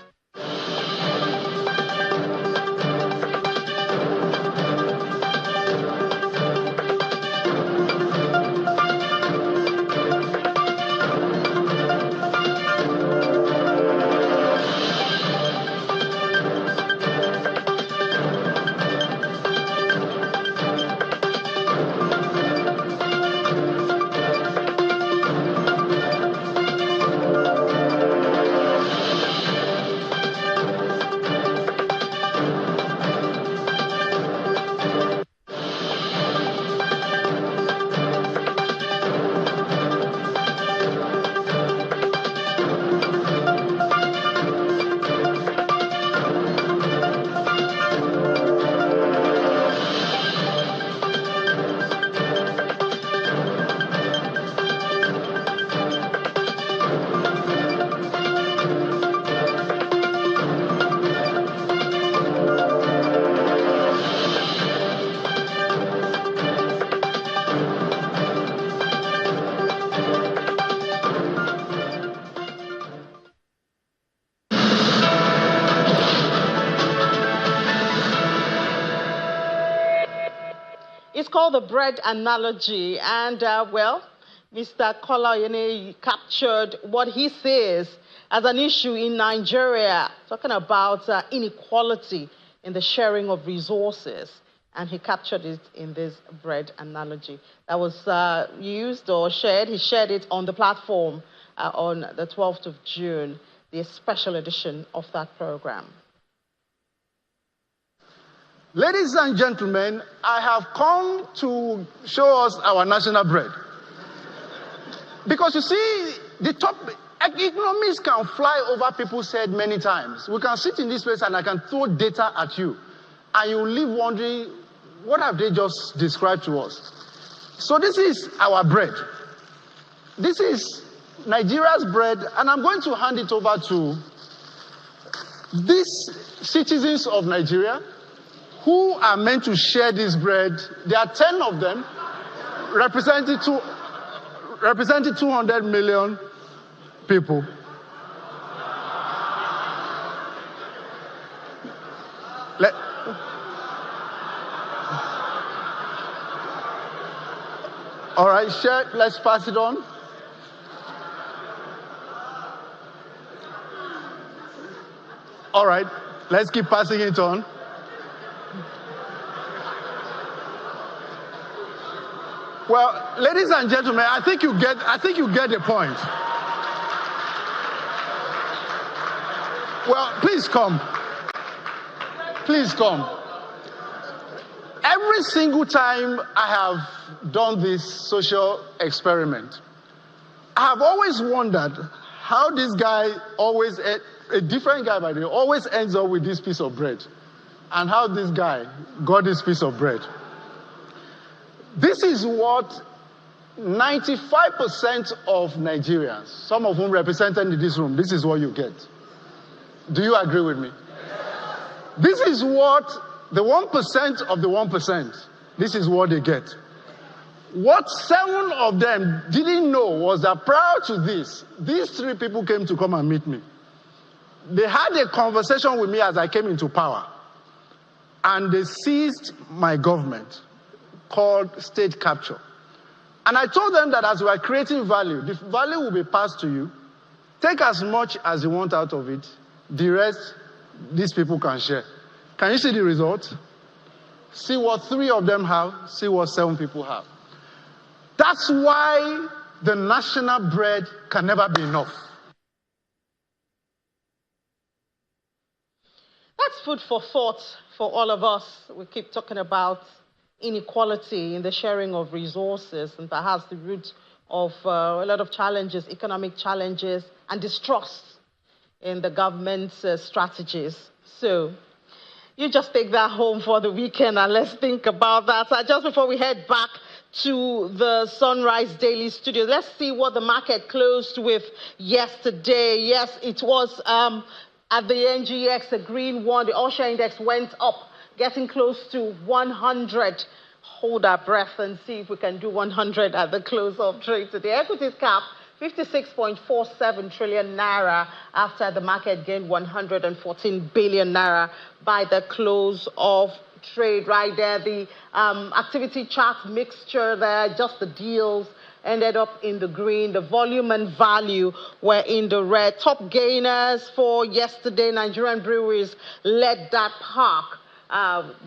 Speaker 13: It's called the bread analogy, and well, Mr. Kola Oyene captured what he sees as an issue in Nigeria, talking about inequality in the sharing of resources, and he captured it in this bread analogy that was used or shared. He shared it on the platform on the 12th of June, the special edition of that program.
Speaker 17: Ladies and gentlemen, I have come to show us our national bread. Because you see, the top economists can fly over people's head many times. We can sit in this place and I can throw data at you. And you leave wondering, what have they just described to us? So this is our bread. This is Nigeria's bread, and I'm going to hand it over to these citizens of Nigeria who are meant to share this bread. There are 10 of them, representing 200 million people. All right, share. Let's pass it on. All right, let's keep passing it on. Well, ladies and gentlemen, I think you get the point. Well, please come. Please come. Every single time I have done this social experiment, I have always wondered how this guy always, a different guy by the way, always ends up with this piece of bread, and how this guy got this piece of bread. This is what 95% of Nigerians, some of whom represented in this room, this is what you get. Do you agree with me? This is what the 1% of the 1%, this is what they get. What 7 of them didn't know was that prior to this, these 3 people came to come and meet me. They had a conversation with me as I came into power, and they seized my government, called state capture. And I told them that as we are creating value, the value will be passed to you. Take as much as you want out of it. The rest, these people can share. Can you see the result? See what 3 of them have, see what 7 people have. That's why the national bread can never be enough.
Speaker 13: That's food for thought for all of us. We keep talking about inequality in the sharing of resources, and perhaps the root of a lot of challenges, economic challenges, and distrust in the government's strategies. So you just take that home for the weekend and let's think about that. Just before we head back to the Sunrise Daily Studio, let's see what the market closed with yesterday. Yes, it was at the NGX, a green one. The all-share index went up, getting close to 100. Hold our breath and see if we can do 100 at the close of trade today. Equities cap 56.47 trillion naira after the market gained 114 billion naira by the close of trade. Right there, the activity chart mixture there, just the deals ended up in the green. The volume and value were in the red. Top gainers for yesterday, Nigerian breweries led that pack.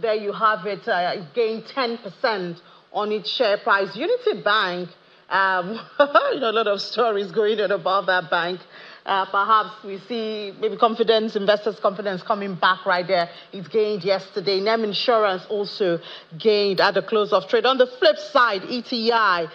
Speaker 13: There you have it, gained 10% on its share price. Unity Bank, a lot of stories going on about that bank. Perhaps we see maybe confidence, investors' confidence coming back right there. It gained yesterday. NEM Insurance also gained at the close of trade. On the flip side, ETI,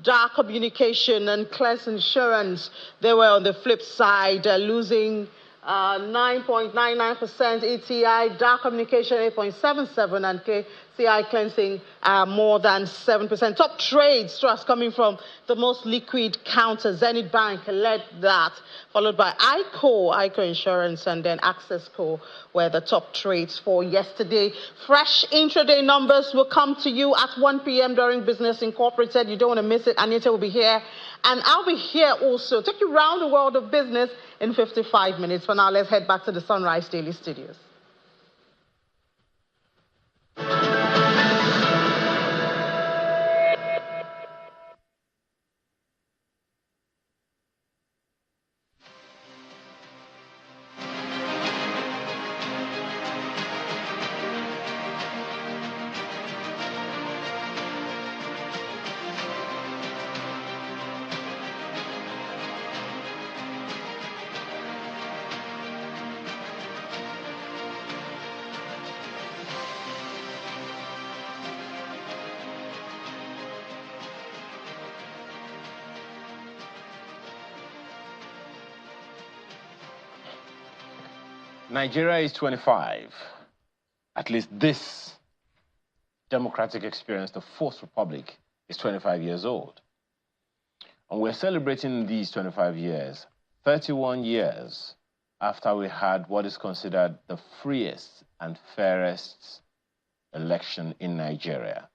Speaker 13: Dark Communication, and Class Insurance, they were on the flip side, losing 9.99%, ETI, Dark Communication 8.77%, and KCI Cleansing more than 7%. Top trades trust coming from the most liquid counter. Zenith Bank led that, followed by ICO Insurance, and then Access Co were the top trades for yesterday. Fresh intraday numbers will come to you at 1 p.m. during Business Incorporated. You don't want to miss it. Anita will be here, and I'll be here also. Take you around the world of business in 55 minutes. For now, let's head back to the Sunrise Daily Studios.
Speaker 3: Nigeria is 25. At least this democratic experience, the Fourth Republic, is 25 years old. And we're celebrating these 25 years, 31 years after we had what is considered the freest and fairest election in Nigeria.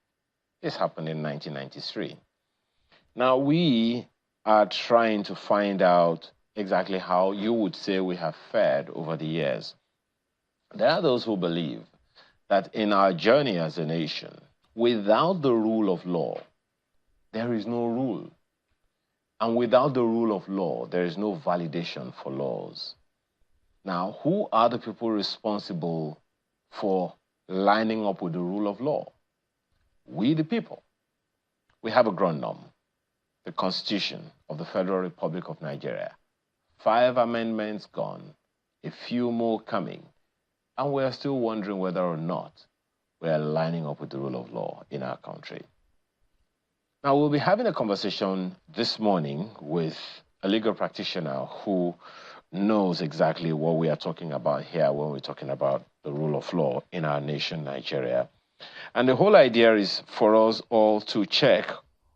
Speaker 3: This happened in 1993. Now we are trying to find out exactly how you would say we have fared over the years. There are those who believe that in our journey as a nation, without the rule of law, there is no rule. And without the rule of law, there is no validation for laws. Now, who are the people responsible for lining up with the rule of law? We, the people. We have a grundnorm, the Constitution of the Federal Republic of Nigeria. 5 amendments gone, a few more coming, and we're still wondering whether or not we're lining up with the rule of law in our country. Now, we'll be having a conversation this morning with a legal practitioner who knows exactly what we are talking about here when we're talking about the rule of law in our nation, Nigeria. And the whole idea is for us all to check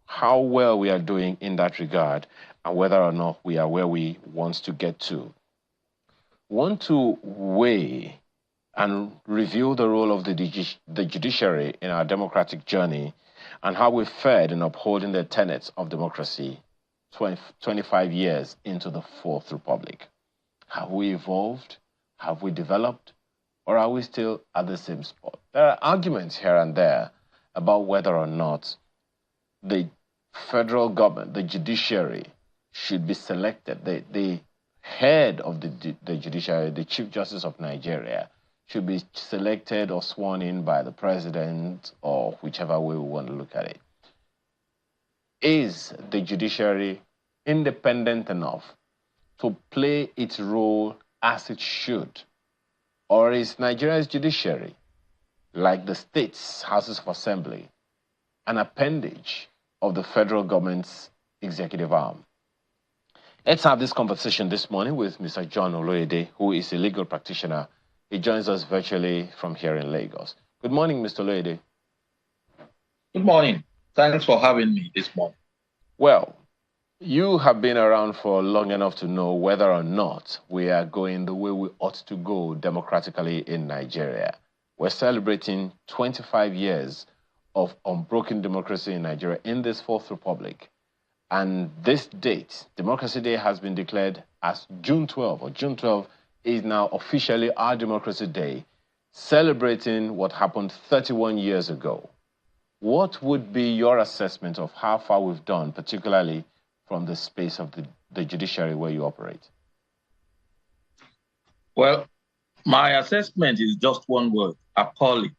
Speaker 3: how well we are doing in that regard and whether or not we are where we want to get to. We want to weigh and review the role of the judiciary in our democratic journey and how we fared in upholding the tenets of democracy 25 years into the Fourth Republic. Have we evolved? Have we developed? Or are we still at the same spot? There are arguments here and there about whether or not the federal government, the judiciary, should be selected. The head of the judiciary, the Chief Justice of Nigeria, should be selected or sworn in by the president or whichever way we want to look at it. Is the judiciary independent enough to play its role as it should? Or is Nigeria's judiciary, like the states' houses of assembly, an appendage of the federal government's executive arm? Let's have this conversation this morning with Mr. John Oloyede, who is a legal practitioner. He joins us virtually from here in Lagos. Good morning, Mr. Oloyede.
Speaker 18: Good morning. Thanks for having me this morning.
Speaker 3: Well, you have been around for long enough to know whether or not we are going the way we ought to go democratically in Nigeria. We're celebrating 25 years of unbroken democracy in Nigeria in this Fourth Republic. And this date, Democracy Day, has been declared as June 12, or June 12 is now officially our Democracy Day, celebrating what happened 31 years ago. What would be your assessment of how far we've done, particularly from the space of the judiciary where you operate?
Speaker 18: Well, my assessment is just one word: appalling.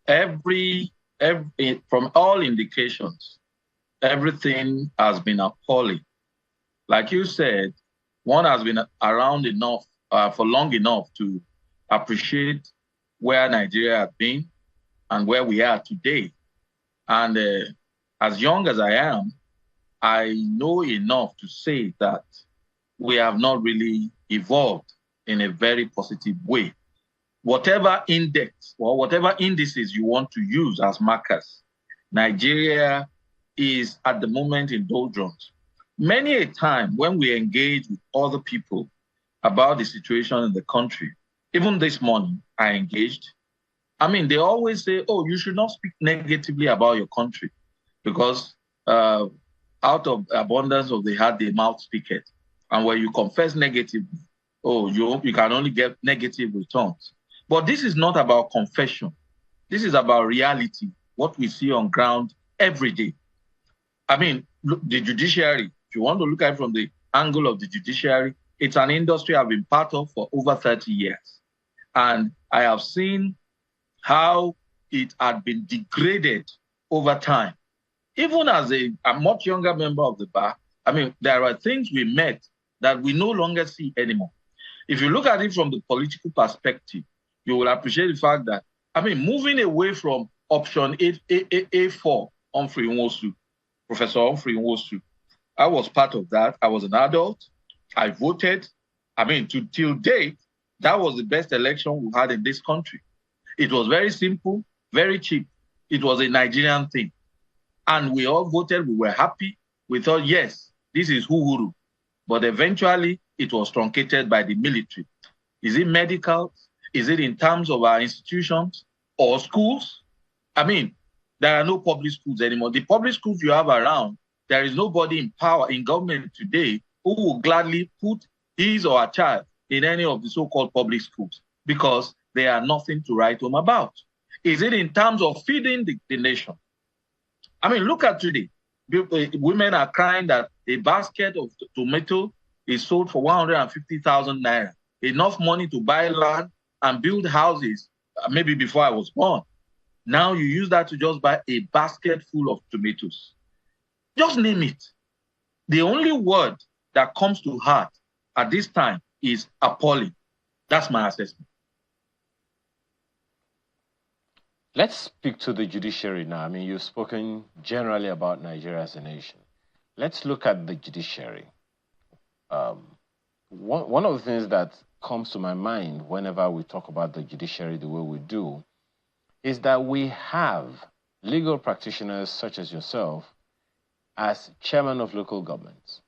Speaker 18: From all indications, everything has been appalling. Like you said, one has been around enough for long enough to appreciate where Nigeria has been and where we are today. And as young as I am, I know enough to say that we have not really evolved in a very positive way. Whatever index or whatever indices you want to use as markers, Nigeria is at the moment in doldrums. Many a time when we engage with other people about the situation in the country, even this morning I engaged, they always say, oh, you should not speak negatively about your country because out of abundance of the heart, the mouth speaketh. And when you confess negatively, oh, you can only get negative returns. But this is not about confession. This is about reality, what we see on ground every day. Look, the judiciary, if you want to look at it from the angle of the judiciary, it's an industry I've been part of for over 30 years. And I have seen how it had been degraded over time. Even as a much younger member of the bar, there are things we met that we no longer see anymore. If you look at it from the political perspective, you will appreciate the fact that, moving away from option A4, Humphrey Nwosu, Professor Humphrey Nwosu, I was part of that. I was an adult. I voted. Till date, that was the best election we had in this country. It was very simple, very cheap. It was a Nigerian thing. And we all voted. We were happy. We thought, yes, this is Uhuru. But eventually, it was truncated by the military. Is it medical? Is it in terms of our institutions or schools? There are no public schools anymore. The public schools you have around, there is nobody in power in government today who will gladly put his or her child in any of the so-called public schools because they are nothing to write home about? Is it in terms of feeding the nation? I mean, look at today. Women are crying that a basket of tomato is sold for 150,000 naira. Enough money to buy land and build houses, maybe before I was born. Now you use that to just buy a basket full of tomatoes. Just name it. The only word that comes to heart at this time is appalling. That's my assessment.
Speaker 3: Let's speak to the judiciary now. I mean, you've spoken generally about Nigeria as a nation. Let's look at the judiciary. One of the things that comes to my mind whenever we talk about the judiciary the way we do is that we have legal practitioners such as yourself as chairman of local governments,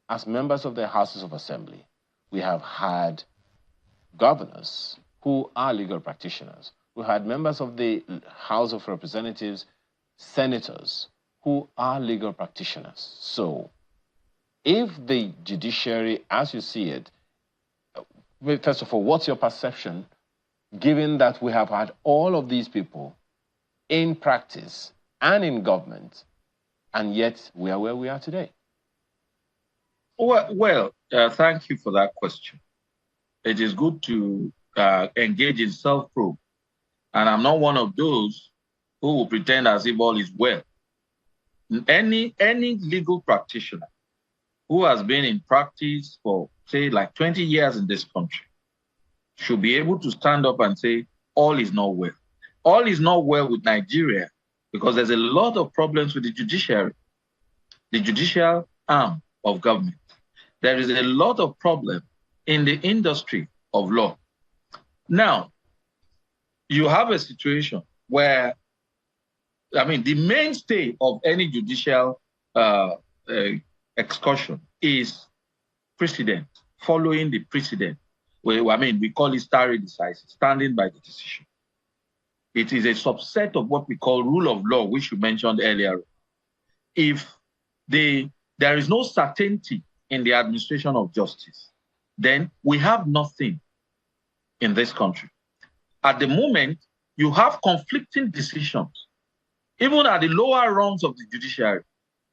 Speaker 3: as members of the houses of assembly. We have had governors who are legal practitioners. We had members of the House of Representatives, senators, who are legal practitioners. So, if the judiciary, as you see it, first of all, what's your perception, given that we have had all of these people in practice and in government, and yet we are where we are today?
Speaker 18: Well, thank you for that question. It is good to engage in self-probe. And I'm not one of those who will pretend as if all is well. Any legal practitioner who has been in practice for, say, like 20 years in this country should be able to stand up and say, all is not well. All is not well with Nigeria because there's a lot of problems with the judiciary, the judicial arm of government. There is a lot of problem in the industry of law. Now, you have a situation where, I mean, the mainstay of any judicial excursion is precedent, following the precedent. We call it stare decisis, standing by the decision. It is a subset of what we call rule of law, which you mentioned earlier. If there is no certainty in the administration of justice, then we have nothing in this country. At the moment, you have conflicting decisions, even at the lower rungs of the judiciary.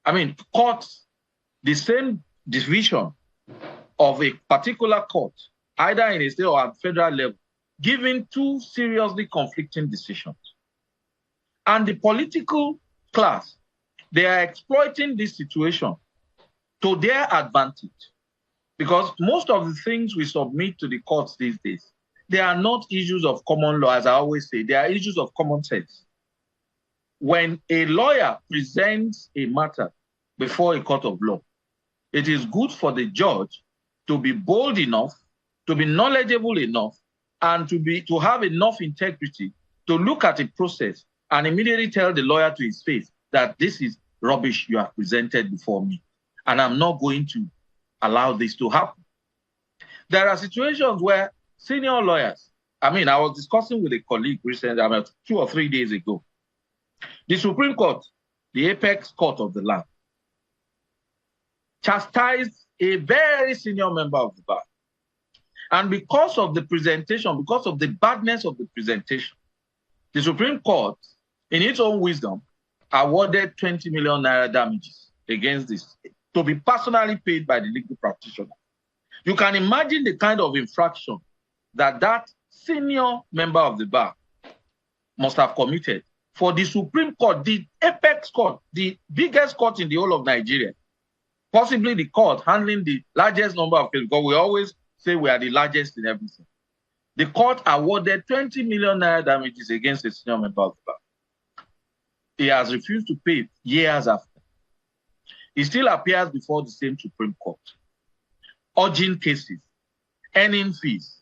Speaker 18: I mean, courts, the same division of a particular court, either in a state or at federal level, giving two seriously conflicting decisions. And the political class, they are exploiting this situation to their advantage. Because most of the things we submit to the courts these days, they are not issues of common law, as I always say. They are issues of common sense. When a lawyer presents a matter before a court of law, it is good for the judge to be bold enough, to be knowledgeable enough, and to have enough integrity to look at a process and immediately tell the lawyer to his face that this is rubbish you have presented before me, and I'm not going to allow this to happen. There are situations where senior lawyers, I was discussing with a colleague recently, 2 or 3 days ago. The Supreme Court, the apex court of the land, chastised a very senior member of the bar. And because of the presentation, because of the badness of the presentation, the Supreme Court, in its own wisdom, awarded 20 million naira damages against this, to be personally paid by the legal practitioner. You can imagine the kind of infraction that senior member of the bar must have committed for the Supreme Court, the apex court, the biggest court in the whole of Nigeria, possibly the court handling the largest number of cases, because we always say we are the largest in everything. The court awarded 20 million naira damages against a senior member of the bar. He has refused to pay years after. He still appears before the same Supreme Court, urging cases, earning fees.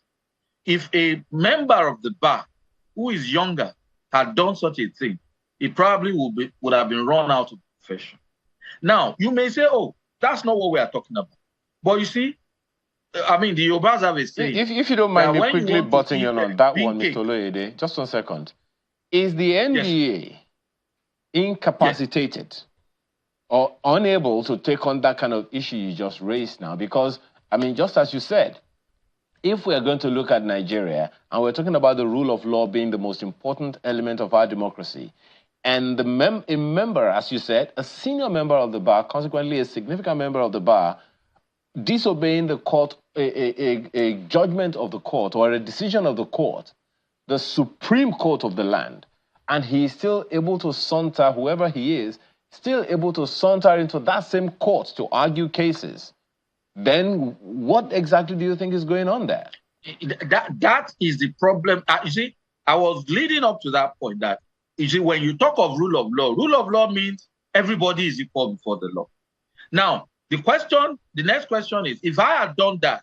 Speaker 18: If a member of the bar who is younger had done such a thing, he probably would have been run out of the profession. Now, you may say, oh, that's not what we are talking about. But you see, the Yorubas have a saying.
Speaker 3: If you don't mind me quickly butting in on that one, Mr. Oloyede, just 1 second. Is the NDA incapacitated or unable to take on that kind of issue you just raised now? Because, I mean, just as you said, if we are going to look at Nigeria, and we're talking about the rule of law being the most important element of our democracy, and a member, as you said, a senior member of the bar, consequently a significant member of the bar, disobeying the court, a judgment of the court or a decision of the court, the Supreme Court of the land, and he is still able to saunter, whoever he is, still able to saunter into that same court to argue cases, then what exactly do you think is going on there?
Speaker 18: That is the problem. You see, I was leading up to that point that, you see, when you talk of rule of law means everybody is equal before the law. Now, the next question is, if I had done that,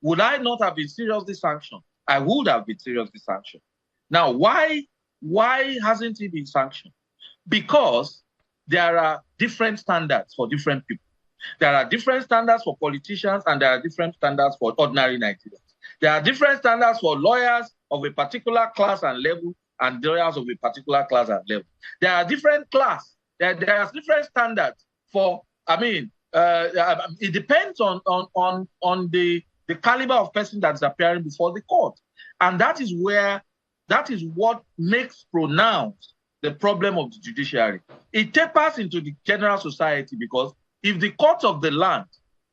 Speaker 18: would I not have been seriously sanctioned? I would have been seriously sanctioned. Now, why hasn't he been sanctioned? Because there are different standards for different people. There are different standards for politicians, and there are different standards for ordinary Nigerians. There are different standards for lawyers of a particular class and level, and lawyers of a particular class and level. There are different there are different standards for, it depends on the caliber of person that's appearing before the court. And that is what makes pronounced the problem of the judiciary. It tapers into the general society, because if the courts of the land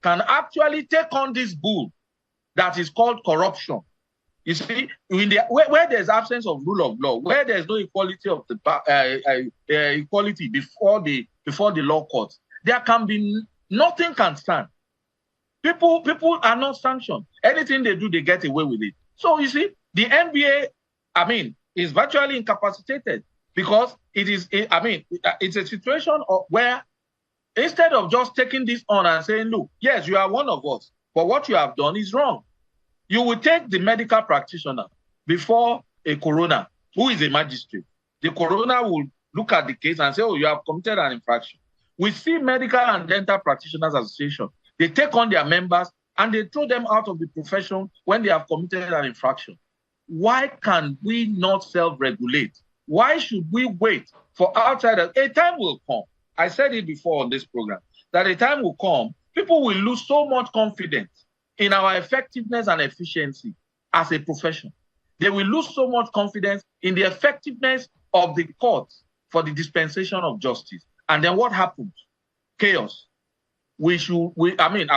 Speaker 18: can actually take on this bull that is called corruption, you see, where there's absence of rule of law, where there's no equality of the equality before the law courts, there can be nothing can stand. People are not sanctioned. Anything they do, they get away with it. So you see, the NBA, is virtually incapacitated, because it's a situation where instead of just taking this on and saying, look, yes, you are one of us, but what you have done is wrong, you will take the medical practitioner before a coroner, who is a magistrate. The coroner will look at the case and say, oh, you have committed an infraction. We see Medical and Dental Practitioners Association. They take on their members and they throw them out of the profession when they have committed an infraction. Why can we not self-regulate? Why should we wait for outsiders? A time will come. I said it before on this program, that a time will come, people will lose so much confidence in our effectiveness and efficiency as a profession. They will lose so much confidence in the effectiveness of the courts for the dispensation of justice. And then what happens? Chaos. I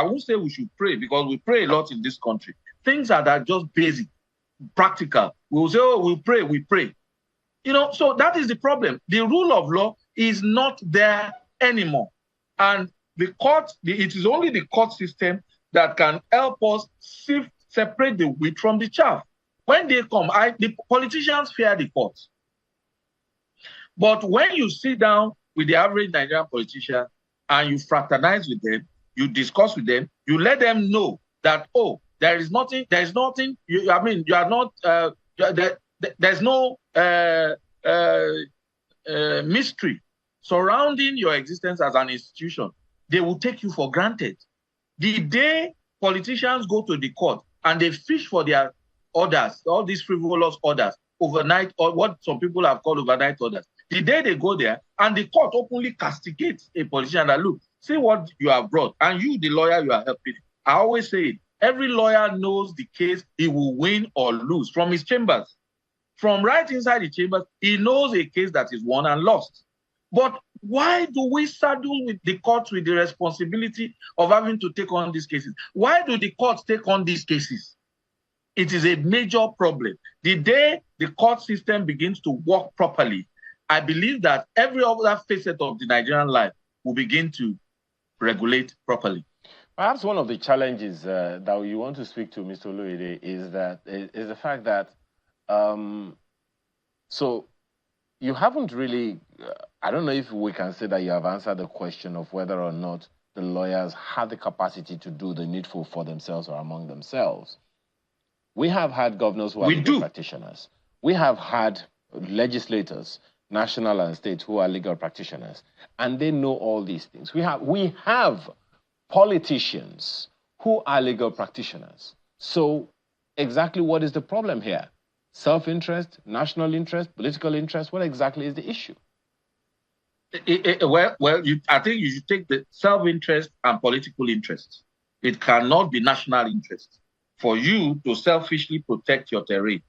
Speaker 18: won't say we should pray, because we pray a lot in this country. Things that are just basic, practical. We'll say, oh, we pray. So that is the problem. The rule of law is not there anymore. And the court, it is only the court system that can help us separate the wheat from the chaff. When they come, the politicians fear the courts. But when you sit down with the average Nigerian politician and you fraternize with them, you discuss with them, you let them know that, oh, there's no mystery surrounding your existence as an institution. They will take you for granted. The day politicians go to the court and they fish for their orders, all these frivolous orders, overnight, or what some people have called overnight orders, the day they go there and the court openly castigates a politician that, look, see what you have brought, and you, the lawyer, you are helping. I always say it, every lawyer knows the case he will win or lose from his chambers. From right inside the chambers, he knows a case that is won and lost. But why do we saddle with the courts with the responsibility of having to take on these cases? Why do the courts take on these cases? It is a major problem. The day the court system begins to work properly, I believe that every other facet of the Nigerian life will begin to regulate properly.
Speaker 3: Perhaps one of the challenges that you want to speak to, Mr. Oluide, is the fact that so you haven't really, I don't know if we can say that you have answered the question of whether or not the lawyers have the capacity to do the needful for themselves or among themselves. We have had governors who are legal practitioners. We have had legislators, national and state, who are legal practitioners, and they know all these things. We have politicians who are legal practitioners. So exactly what is the problem here? Self-interest, national interest, political interest, what exactly is the issue?
Speaker 18: I think you should take the self-interest and political interest. It cannot be national interest for you to selfishly protect your terrain.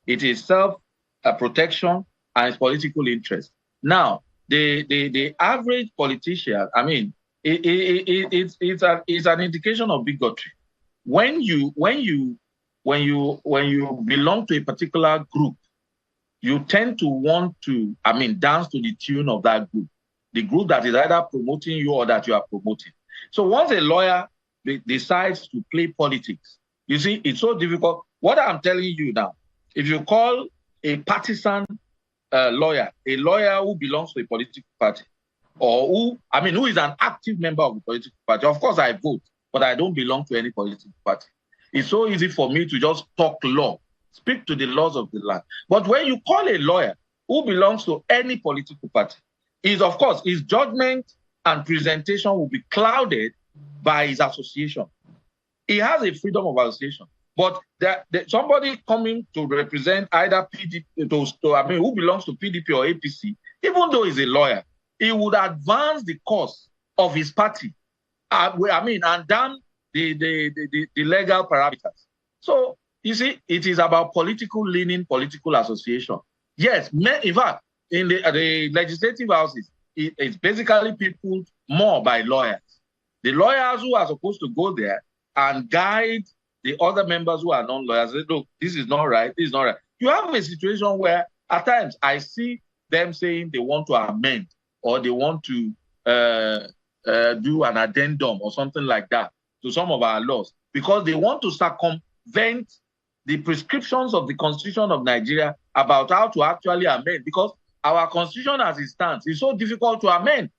Speaker 18: It is self-protection and it's political interest. Now, the average politician, I mean, it's an indication of bigotry. When you belong to a particular group, you tend to want to, dance to the tune of that group, the group that is either promoting you or that you are promoting. So once a lawyer decides to play politics, you see, it's so difficult. What I'm telling you now, if you call a partisan lawyer, a lawyer who belongs to a political party, or who is an active member of the political party, of course I vote, but I don't belong to any political party. It's so easy for me to just talk law, speak to the laws of the land. But when you call a lawyer who belongs to any political party, of course, his judgment and presentation will be clouded by his association. He has a freedom of association. But somebody coming to represent either PDP, who belongs to PDP or APC, even though he's a lawyer, he would advance the cause of his party, and damn the legal parameters. So, you see, it is about political leaning, political association. Yes, in fact, in the legislative houses, it's basically peopled more by lawyers. The lawyers who are supposed to go there and guide the other members who are non-lawyers, say, look, this is not right, this is not right. You have a situation where, at times, I see them saying they want to amend or they want to do an addendum or something like that to some of our laws because they want to circumvent the prescriptions of the Constitution of Nigeria about how to actually amend, because our Constitution as it stands is so difficult to amend.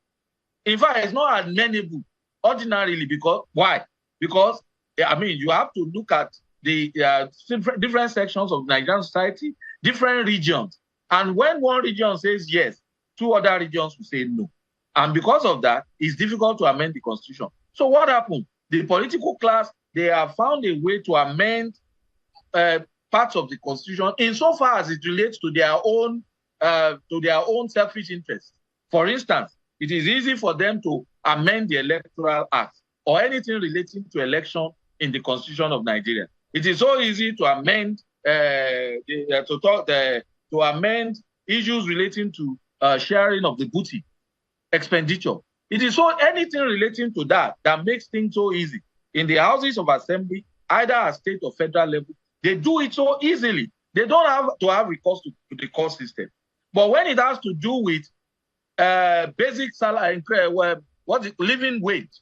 Speaker 18: In fact, it's not amendable ordinarily because, why? Because, you have to look at the different sections of Nigerian society, different regions. And when one region says yes, two other regions will say no. And because of that, it's difficult to amend the Constitution. So what happened? The political class, they have found a way to amend parts of the Constitution insofar as it relates to their own selfish interests. For instance, it is easy for them to amend the Electoral Act or anything relating to election in the Constitution of Nigeria. It is so easy to amend to amend issues relating to sharing of the booty expenditure. It is so anything relating to that makes things so easy. In the houses of assembly, either at state or federal level, they do it so easily. They don't have to have recourse to the court system. But when it has to do with basic salary, living wage,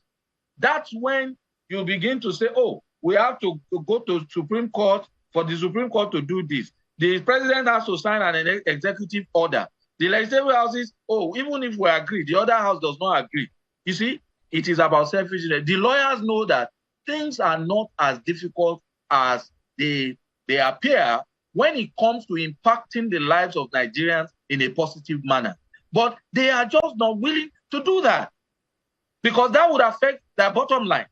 Speaker 18: that's when you begin to say, oh, we have to go to Supreme Court for the Supreme Court to do this. The president has to sign an executive order. The legislative houses, even if we agree, the other house does not agree. You see, it is about selfishness. The lawyers know that things are not as difficult as they appear when it comes to impacting the lives of Nigerians in a positive manner. But they are just not willing to do that because that would affect their bottom line.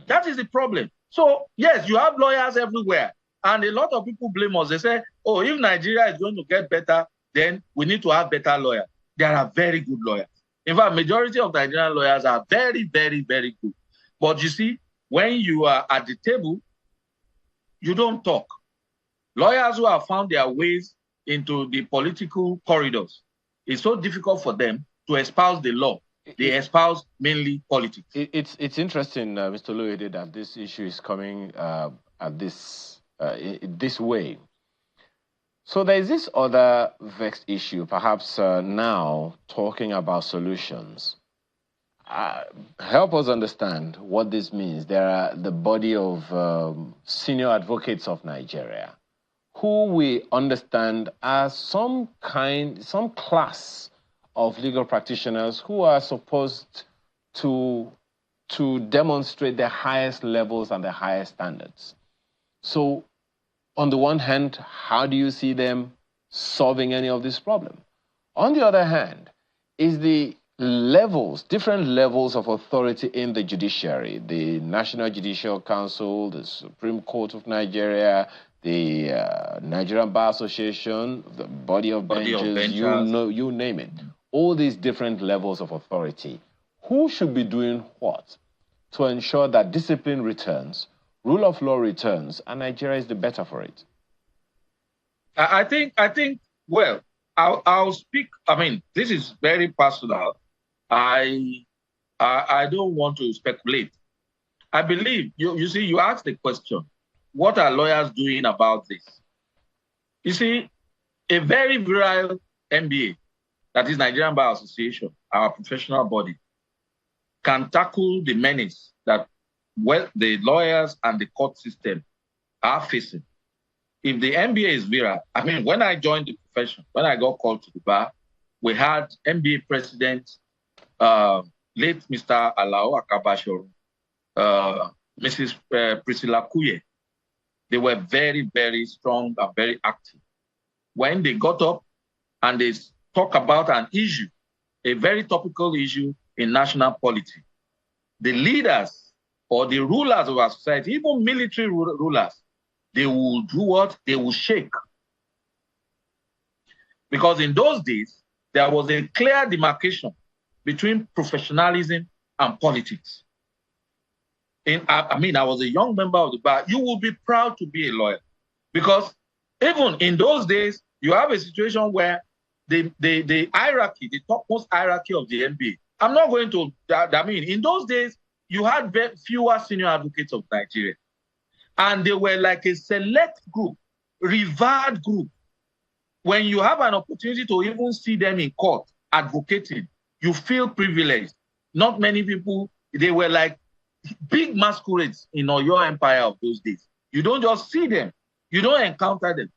Speaker 18: That is the problem. So, yes, you have lawyers everywhere. And a lot of people blame us. They say, oh, if Nigeria is going to get better, then we need to have better lawyers. There are very good lawyers. In fact, majority of Nigerian lawyers are very, very, very good. But you see, when you are at the table, you don't talk. Lawyers who have found their ways into the political corridors, it's so difficult for them to espouse the law. They espouse mainly politics.
Speaker 3: It's interesting, Mr. Oluwede, that this issue is coming at this way. So there is this other vexed issue, perhaps now talking about solutions. Help us understand what this means. There are the body of senior advocates of Nigeria, who we understand as some class of legal practitioners who are supposed to demonstrate the highest levels and the highest standards. So on the one hand, how do you see them solving any of this problem? On the other hand, is the different levels of authority in the judiciary, the National Judicial Council, the Supreme Court of Nigeria, the Nigerian Bar Association, the body of benches, you name it. all these different levels of authority, who should be doing what to ensure that discipline returns, rule of law returns, and Nigeria is the better for it?
Speaker 18: I think, well, I'll speak, I mean, this is very personal. I don't want to speculate. I believe, you see, you asked the question, what are lawyers doing about this? You see, a very virile NBA, that is Nigerian Bar Association, our professional body, can tackle the menace that the lawyers and the court system are facing. If the NBA is viral, I mean, when I joined the profession, when I got called to the bar, we had NBA president, late Mr. Alao Akabashoro, Mrs. Priscilla Kuye. They were very, very strong and very active. When they got up and they talk about an issue, a very topical issue in national politics, the leaders or the rulers of our society, even military rulers, they will do what? They will shake. Because in those days, there was a clear demarcation between professionalism and politics. I was a young member of the bar. You will be proud to be a lawyer. Because even in those days, you have a situation where the hierarchy, the topmost hierarchy of the NBA, I'm not going to, in those days, you had fewer senior advocates of Nigeria. And they were like a select group, revered group. When you have an opportunity to even see them in court advocating, you feel privileged. Not many people, they were like big masquerades in your empire of those days. You don't just see them, you don't encounter them,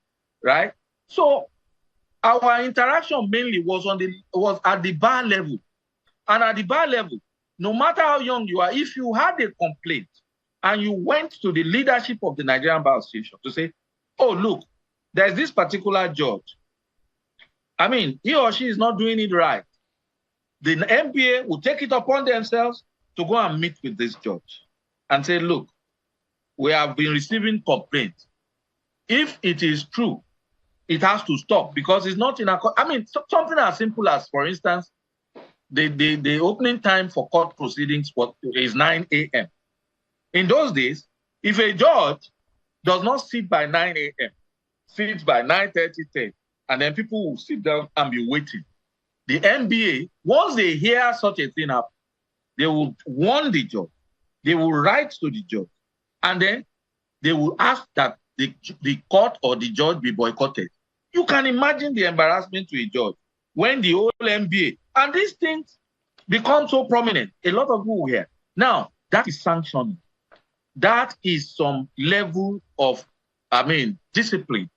Speaker 18: right? So our interaction mainly was at the bar level. And at the bar level, no matter how young you are, if you had a complaint and you went to the leadership of the Nigerian Bar Association to say, oh, look, there's this particular judge. I mean, he or she is not doing it right. The NBA will take it upon themselves to go and meet with this judge and say, look, we have been receiving complaints. If it is true, it has to stop because it's not in a... I mean, something as simple as, for instance, the opening time for court proceedings is 9 a.m. In those days, if a judge does not sit by 9 a.m., sits by 9:30, 10, and then people will sit down and be waiting, the NBA, once they hear such a thing happen, they will warn the judge, they will write to the judge, and then they will ask that the court or the judge be boycotted. You can imagine the embarrassment to a judge when the whole NBA, and these things become so prominent. A lot of people hear. Now, that is sanctioning. That is some level of, discipline.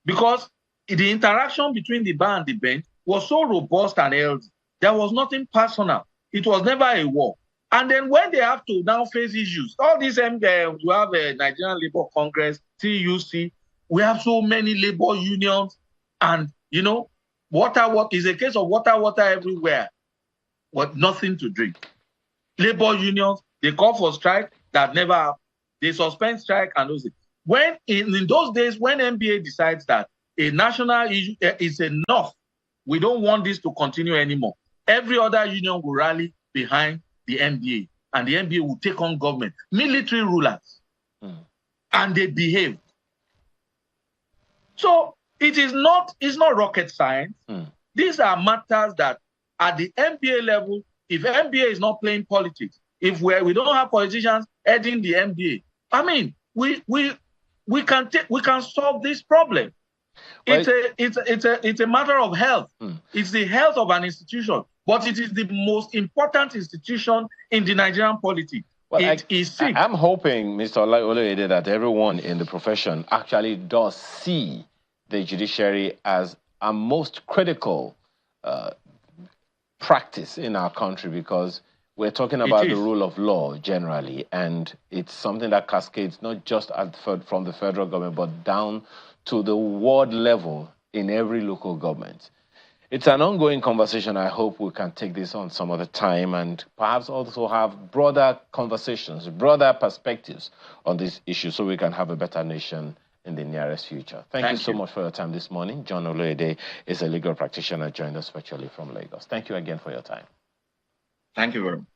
Speaker 18: Because the interaction between the bar and the bench was so robust and healthy. There was nothing personal. It was never a war. And then when they have to now face issues, all these, you have a Nigerian Labour Congress, TUC, we have so many labor unions, and, water is a case of water everywhere, but nothing to drink. Labor unions, they call for strike, that never happened. They suspend strike and those things. When in those days, when NBA decides that a national issue is enough, we don't want this to continue anymore, every other union will rally behind the NBA, and the NBA will take on government, military rulers, and they behave. So it's not rocket science. These are matters that at the NBA level, if NBA is not playing politics, if we don't have politicians heading the NBA, we can solve this problem. It's a matter of health. It's the health of an institution, but it is the most important institution in the Nigerian politics. Well, it is sick.
Speaker 3: I'm hoping, Mr. Olaide, that everyone in the profession actually does see the judiciary as a most critical practice in our country, because we're talking about the rule of law generally, and it's something that cascades not just from the federal government, but down to the ward level in every local government. It's an ongoing conversation. I hope we can take this on some other time and perhaps also have broader conversations, broader perspectives on this issue so we can have a better nation in the nearest future. Thank you so much for your time this morning. John Oloyede is a legal practitioner, joined us virtually from Lagos. Thank you again for your time.
Speaker 18: Thank you very much.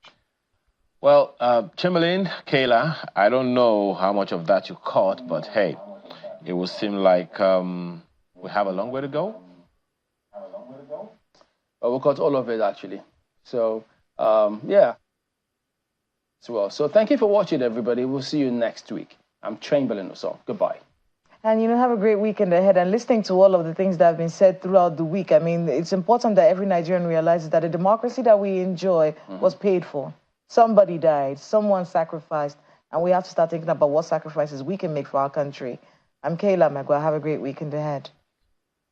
Speaker 3: Well, Chamberlain, Kayla, I don't know how much of that you caught, but hey, it would seem like we have a long way to go.
Speaker 1: We caught all of it, actually. So, yeah. So thank you for watching, everybody. We'll see you next week. I'm Chamberlain Oso. Goodbye.
Speaker 2: And, have a great weekend ahead. And listening to all of the things that have been said throughout the week, I mean, it's important that every Nigerian realizes that the democracy that we enjoy was paid for. Somebody died, someone sacrificed, and we have to start thinking about what sacrifices we can make for our country. I'm Kayla Magwa. Have a great weekend ahead.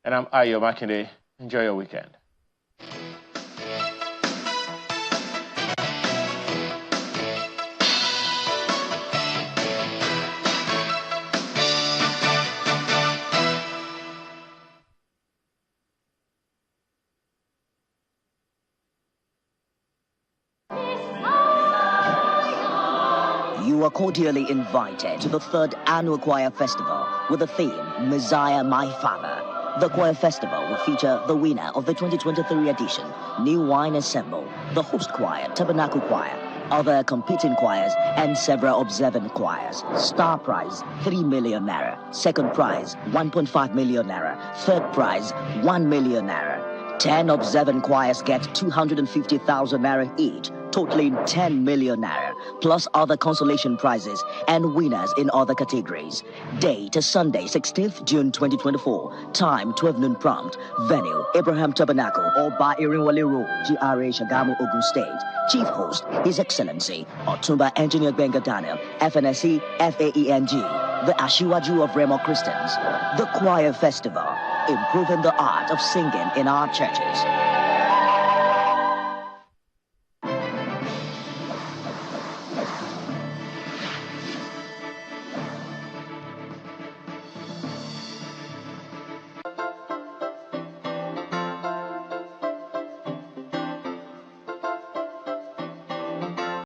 Speaker 3: And I'm Ayo Makinde. Enjoy your weekend.
Speaker 19: You are cordially invited to the 3rd Annual Choir Festival with the theme, Messiah My Father. The Choir Festival will feature the winner of the 2023 edition, New Wine Ensemble, the host choir, Tabernacle Choir, other competing choirs, and several observant choirs. Star prize, 3 million naira. Second prize, 1.5 million naira. Third prize, 1 million naira. 10 observant choirs get 250,000 naira each, totaling 10 million naira, plus other consolation prizes and winners in other categories. Date is Sunday, 16th June 2024. Time, 12 noon prompt. Venue, Abraham Tabernacle, Oba Irinwale Road, GRA Shagamu, Ogun State. Chief host, His Excellency, Otumba Engineer Benga Daniel, FNSC, FAENG, the Ashiwaju of Remo Christians. The Choir Festival, improving the art of singing in our churches.